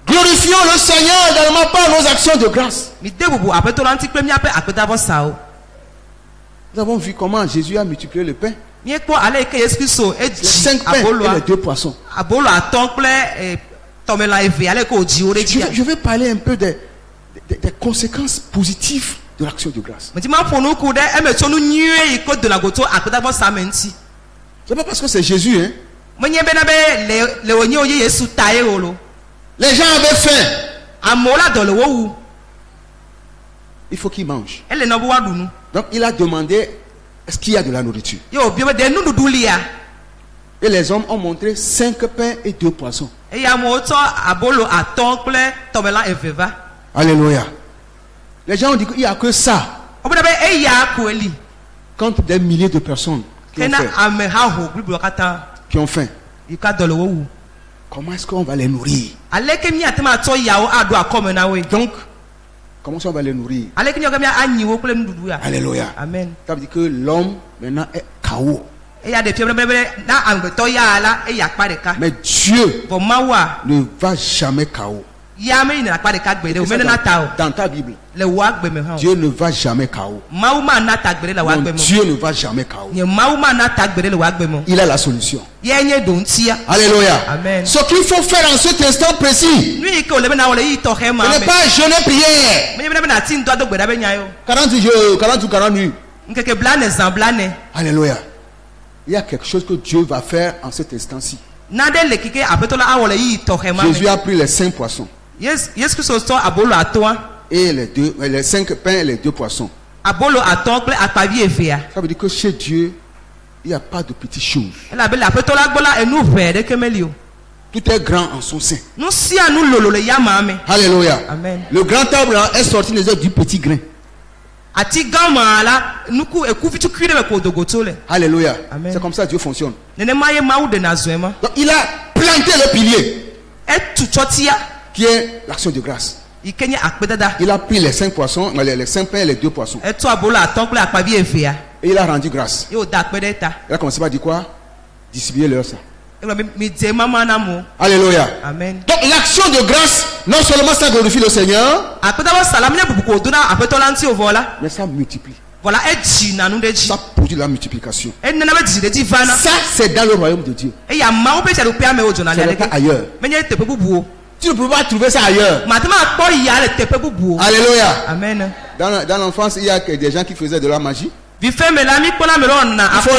Glorifions le Seigneur également par nos actions de grâce. Nous avons vu comment Jésus a multiplié le pain. Les 5 pains et les 2 poissons. Je vais parler un peu des conséquences positives de l'action de grâce. C'est pas parce que c'est Jésus, hein. Les gens avaient faim. Il faut qu'ils mangent. Donc il a demandé, est-ce qu'il y a de la nourriture? Et les hommes ont montré 5 pains et 2 poissons. Alléluia. Les gens ont dit qu'il n'y a que ça. Contre des milliers de personnes qui ont faim. Comment est-ce qu'on va les nourrir? Donc, comment est-ce qu'on va les nourrir? Alléluia. Amen. Ça veut dire que l'homme maintenant est KO. Mais Dieu ne va jamais KO. Dans ta Bible, Dieu ne va jamais KO. Non, Dieu ne va jamais KO. Il a la solution. Alléluia. Amen. Ce qu'il faut faire en cet instant précis, ne pas jeûner prière. 40 jours, 40 ou 40 nuits. Alléluia. Il y a quelque chose que Dieu va faire en cet instant-ci. Jésus a pris les 5 poissons. Et les 5 pains et les 2 poissons. Ça veut dire que chez Dieu, il n'y a pas de petites choses. Tout est grand en son sein. Alléluia. Amen. Le grand arbre est sorti du petit grain. Alléluia. Amen. C'est comme ça que Dieu fonctionne. Donc Il a planté le pilier, qui est l'action de grâce. Il a pris les 5 poissons, les 5 pains et les 2 poissons. Et il a rendu grâce. Il a commencé par dire quoi? Distribuer leur ça. Alléluia. Amen. Donc l'action de grâce, non seulement ça glorifie le Seigneur, mais ça multiplie. Ça produit la multiplication. Ça, c'est dans le royaume de Dieu. Ce n'est pas ailleurs. Tu ne peux pas trouver ça ailleurs. Alléluia. Amen. Dans l'enfance, il y a des gens qui faisaient de la magie. Ils font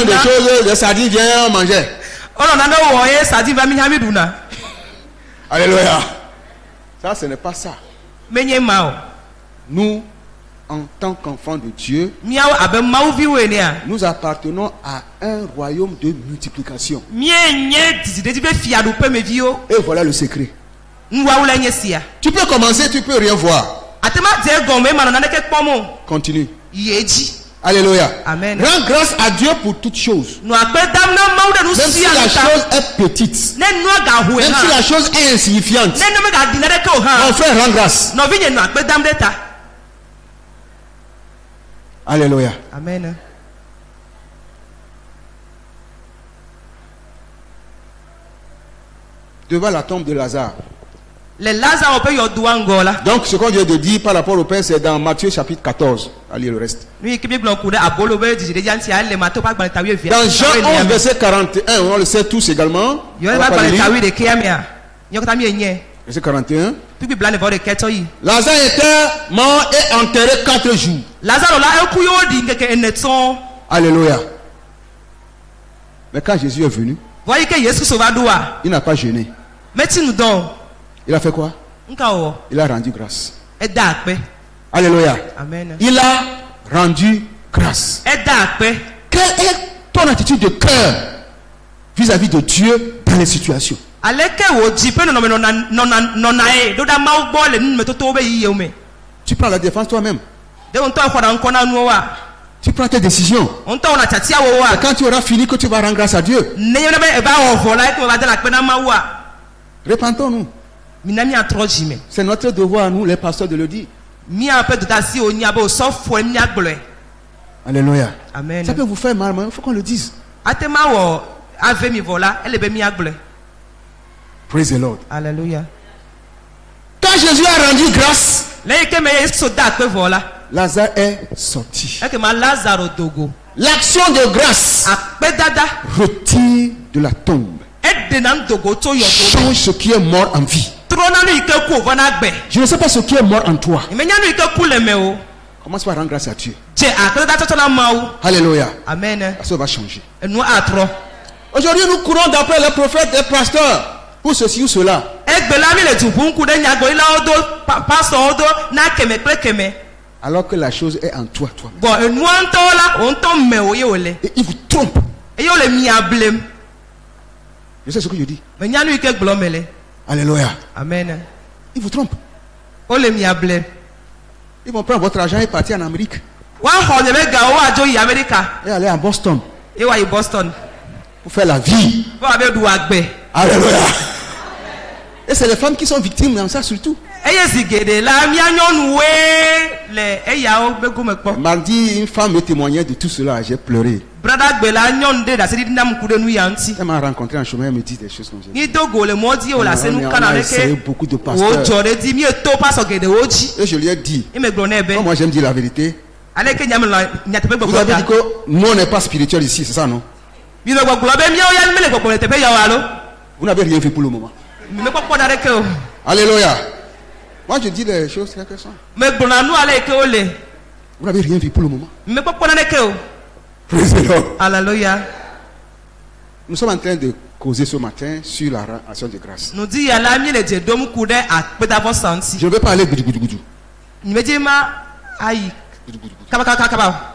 des choses, les sardines viennent manger. Alléluia. Ça, ce n'est pas ça. Nous, en tant qu'enfants de Dieu, nous appartenons à un royaume de multiplication. Et voilà le secret. Tu peux commencer, tu peux rien voir. Continue. Alléluia. Amen. Rends grâce à Dieu pour toutes choses. Même si la chose est petite, même si la chose est insignifiante, mon frère, rends grâce. Alléluia. Amen. Devant la tombe de Lazare. Donc ce qu'on vient de dire par rapport au Père, c'est dans Matthieu chapitre 14. Allez le reste. Dans Jean 11 verset 41, on le sait tous également. Verset 41. Lazare était mort et enterré 4 jours. Alléluia. Mais quand Jésus est venu, il n'a pas gêné. Il a fait quoi? Il a rendu grâce. Alléluia. Amen. Il a rendu grâce. Quelle est ton attitude de cœur vis-à-vis de Dieu dans les situations? Tu prends la défense toi-même. Tu prends tes décisions. Et quand tu auras fini, que tu vas rendre grâce à Dieu. Répentons-nous. C'est notre devoir, nous, les pasteurs, de le dire. Alléluia. Amen. Ça peut vous faire mal, mais il faut qu'on le dise. Praise the Lord. Alléluia. Quand Jésus a rendu grâce, Lazare est sorti. L'action de grâce retire de la tombe, change ce qui est mort en vie. Je ne sais pas ce qui est mort en toi. Commence par rendre grâce à Dieu. Alléluia. Amen. Ça va changer. Aujourd'hui, nous courons d'après les prophètes et les pasteurs pour ceci ou cela. Alors que la chose est en toi, toi-même. Et il vous trompe. Je sais ce que je dis. Alléluia. Amen. Il vous trompe. Ils vont prendre votre argent et partir en Amérique. Et aller à Boston. Pour faire la vie. Alléluia. Et c'est les femmes qui sont victimes dans ça surtout. Mardi, une femme me témoignait de tout cela. J'ai pleuré. Elle m'a rencontré en chemin, elle me dit des choses comme ça. On a essayé beaucoup de pasteurs. Et je lui ai dit, moi j'aime dire la vérité. Vous avez dit que nous on n'est pas spirituel ici, c'est ça non? Vous n'avez rien fait pour le moment. Alléluia. Moi je dis des choses telles que ça. Vous n'avez rien vu pour le moment. Praise the Lord. Alléluia. Nous sommes en train de causer ce matin sur la action de grâce. Je ne vais pas aller goudou.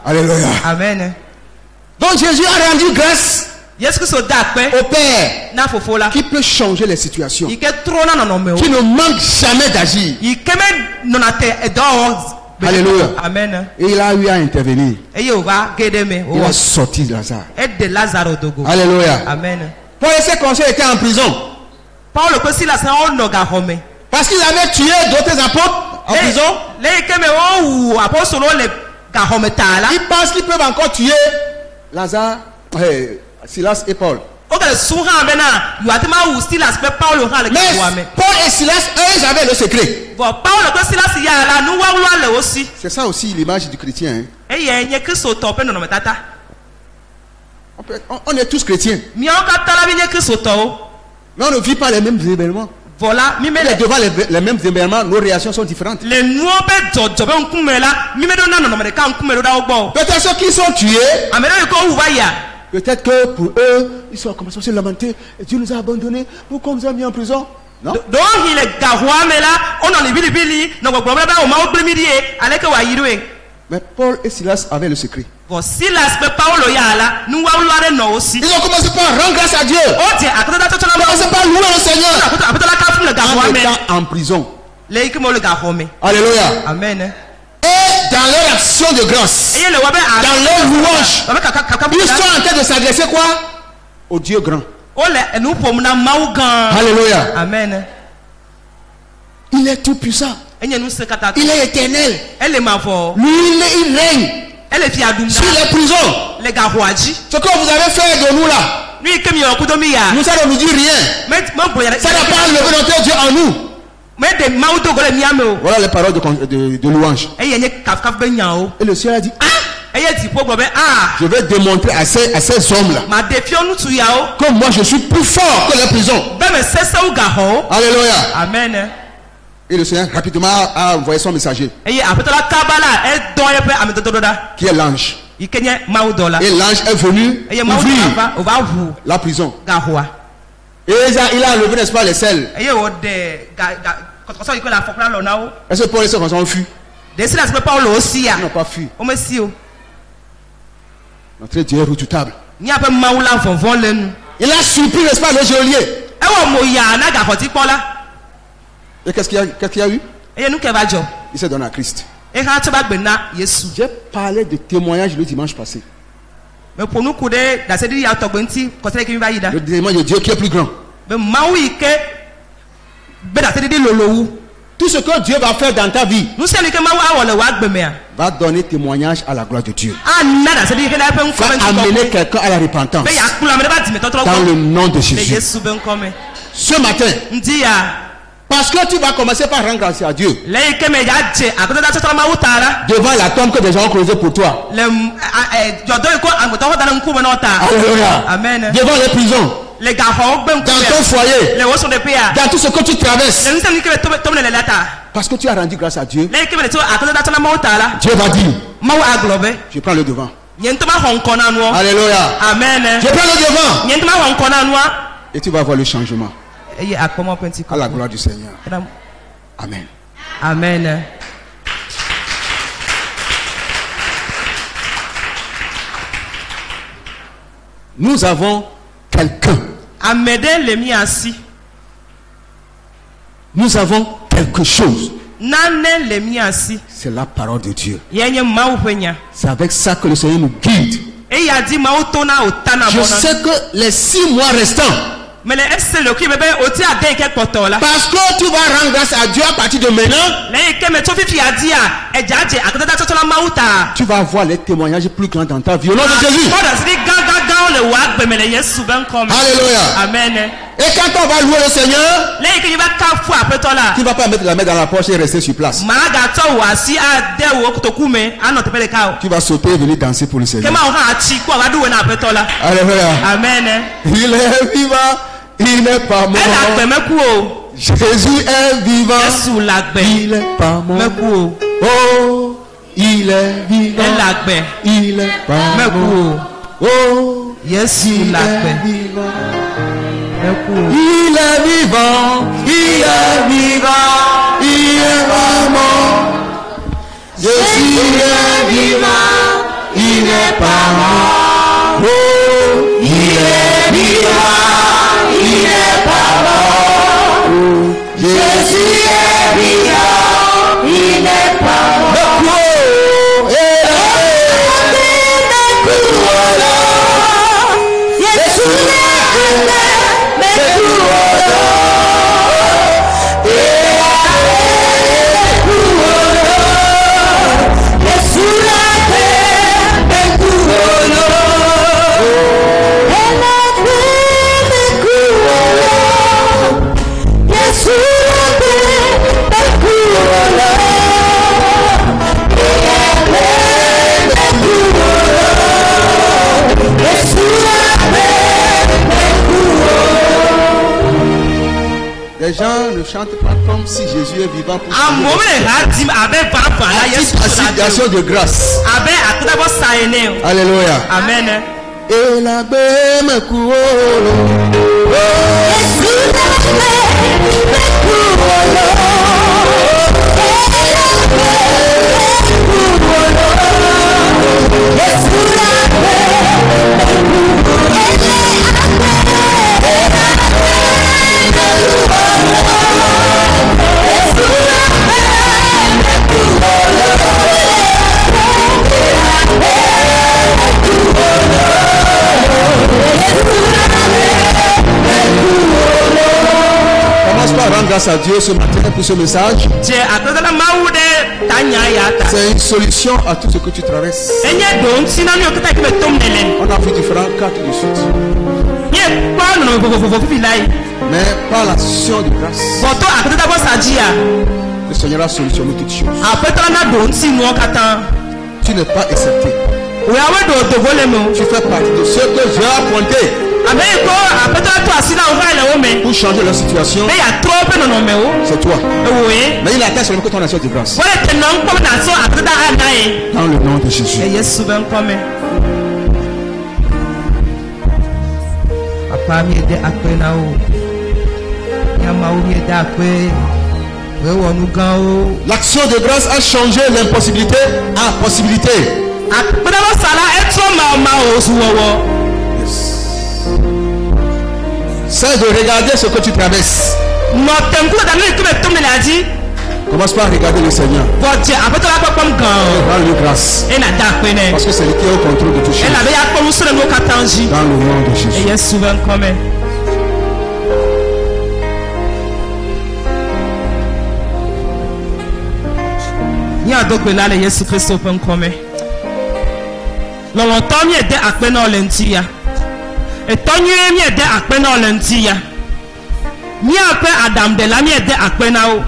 Alléluia. Amen. Donc Jésus a rendu grâce au Père qui peut changer les situations, qui ne manque jamais d'agir. Alléluia. Amen. Et il a eu à intervenir. Il a sorti Lazare. Alléluia. Amen. Paul et ses conseils étaient en prison. Parce qu'ils avaient tué d'autres apôtres en prison. Ils pensent qu'ils peuvent encore tuer Lazare, Silas et Paul. Mais Paul et Silas, eux, ils avaient le secret. C'est ça aussi l'image du chrétien. Hein. On est tous chrétiens. Mais on ne vit pas les mêmes événements. Voilà, devant les mêmes événements, nos réactions sont différentes. Peut-être ceux qui sont tués, peut-être que pour eux, ils sont commencés à se lamenter. Dieu nous a abandonnés. Pourquoi on nous a mis en prison? Non. Mais Paul et Silas avaient le secret. Ils ont commencé par rendre grâce à Dieu. Ils ont commencé par louer le Seigneur. En étant en prison. Alléluia. Amen. Et dans leur action de grâce, dans leur louange, ils sont en train de s'adresser quoi? Au Dieu grand. Alléluia. Amen. Il est tout puissant. Il est éternel. Lui, il règne sur les prisons. Ce que vous avez fait de nous là, nous ça ne nous dit rien. Ça n'a pas enlevé notre Dieu en nous. Voilà les paroles de louange. Et le ciel a dit, je vais démontrer à ces hommes-là que moi je suis plus fort que les prisons. Alléluia. Amen. Et le Seigneur rapidement a envoyé son messager, qui est l'ange. Et l'ange est venu ouvrir la prison. Et il a enlevé, n'est-ce pas, les selles. Est-ce que Paul et ses enfants ont fui? Ils n'ont pas fui. Notre Dieu est redoutable. Il a surpris, n'est-ce pas, le geôlier. Et qu'est-ce qu'il y a eu? Il s'est donné à Christ. J'ai parlé de témoignage le dimanche passé. Le témoignage de Dieu qui est plus grand. Tout ce que Dieu va faire dans ta vie va donner témoignage à la gloire de Dieu. Va amener quelqu'un à la repentance. Dans le nom de Jésus. Ce matin, parce que tu vas commencer par rendre grâce à Dieu devant la tombe que des gens ont creusée pour toi. Alléluia. Amen. Devant les prisons, dans ton foyer, dans tout ce que tu traverses. Parce que tu as rendu grâce à Dieu, Dieu va dire, je prends le devant. Alléluia. Amen. Je prends le devant. Et tu vas voir le changement. À la gloire du Seigneur. Amen. Amen. Nous avons quelqu'un. Nous avons quelque chose. C'est la parole de Dieu. C'est avec ça que le Seigneur nous guide. Je sais que les 6 mois restants, parce que tu vas rendre grâce à Dieu à partir de maintenant, tu vas avoir les témoignages plus grands dans ta vie au nom de Jésus. Alléluia. Amen. Et quand on va louer le Seigneur, tu ne vas pas mettre la main dans la poche et rester sur place. Tu vas sauter et venir danser pour le Seigneur. Alléluia. Amen. Il est vivant. Il n'est pas mort. Jésus est vivant. Il n'est pas mort. Oh, il est vivant. Il n'est pas mort. Oh, Jésus est vivant. Il est vivant. Il est vivant. Il n'est pas mort. Jésus est vivant. Il n'est pas mort. Oh, il est vivant. Il n'est pas mort. Jésus est vivant. Il n'est pas mort. Jésus Les gens ne chantent pas comme si Jésus est vivant pour situation de grâce. Alléluia. Amen. Et la belle rendre grâce à Dieu ce matin pour ce message. C'est une solution à tout ce que tu traverses. On a vu différents cas de suite. Mais par la solution de grâce, le Seigneur a solutionné toutes choses. Tu n'es pas accepté. Tu fais partie de ceux que j'ai appointés pour changer la situation. C'est toi. Mais il attend seulement que ton nation de grâce. Dans le nom de Jésus. L'action de grâce a changé l'impossibilité en possibilité. C'est de regarder ce que tu traverses. Commence par regarder le Seigneur. Rends-lui grâce. Parce que c'est lui qui est au contrôle de tout choses. Dans le nom de Jésus. Adam de la mienne de Akpenao.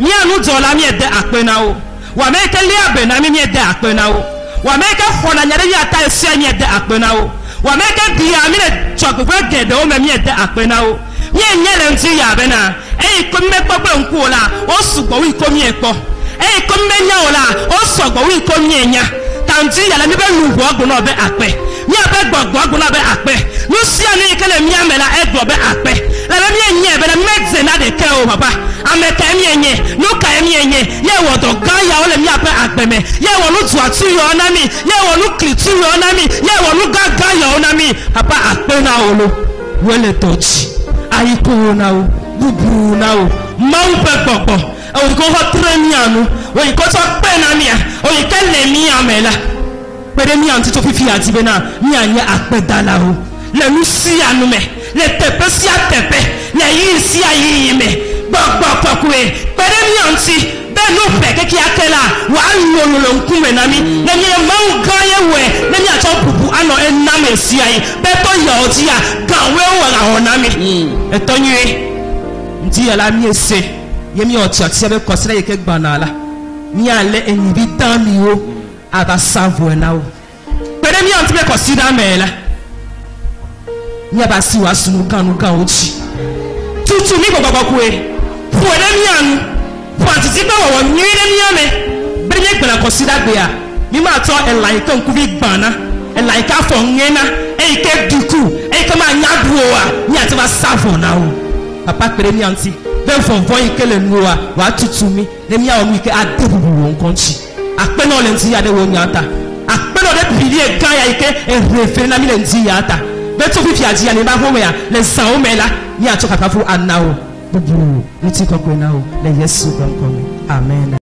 Mianu Zola mienne de Akpenao. Wameka Lia Benami mienne de Akpenao. Wameka Honanyari Yata Senya de Akpenao. Wameka Diamine Chokwe Gedo mienne de Akpenao. Yen Yelentia Bena. Eh, comme mes papa en cola, au suko oui comme yeko. Eh, comme mes yaola, au suko oui comme yenya. Tanti yala nibe lubo gonobe akpe. Ni abe gbogbo gonobe akpe. Nous si ani que le mien me la aide gobe akpe. La mien nye be le medze na de ke o papa. Ameka mienye, no ka mienye. Ye wo do ga ya o le mi abe akpe me. Ye wo nu tu atu yo na mi. Ye wo nu klitu yo na mi. Ye wo nu ga ya o na mi. Papa akpe na o lo. Wele tochi. Ayi ko na o. Bubu na o. Mau pe popo. O ko ho tremianu. O ko so pe na mi. O ke le mi amela. Pere mi anti to fifi ati be na. Mi anye akpe dala o. Le lusi anu me. Le tepe si a tepe. Le yi si a yi me. Bok pokwe. Pere mi anti. Be no peke ki akela. Wa lolo nkume na mi. Le mi mau gaye we. Le mi ato pupu ano ename si ayi. Be to yo ti ya. Ganwe wa la onami. Etonye. Ndi ala mi ese. Yemi otiati be kosira yeke gbanala. Mi ale enibi dan mi o. Aba savo na o. Pere mi anti be kosira mela. Nyaba si wa sunu kanu kan ochi tutu mi gbogbo kwe fuede mi anu fuanti ti gba wo nyire mi ame brenye gbela consider gbe a mi ma to elai kan ku bi gbana elai ka fo ngena e ke duku e ka ma nyaduo a ni ati ba savo na o papa pere mi anti be fo ikele nuwa wa tutu mi le mi a o mi ke adebubu wo nkonchi ape no le nti ya de wo nyata ape no de pili e kan ya ike e refer na mi le nti ya ta beto fifi aji ya ni ba home ya le san o mela ni atoka kafu anao bubu nti kokwe nao le Yesu gonkomi amen.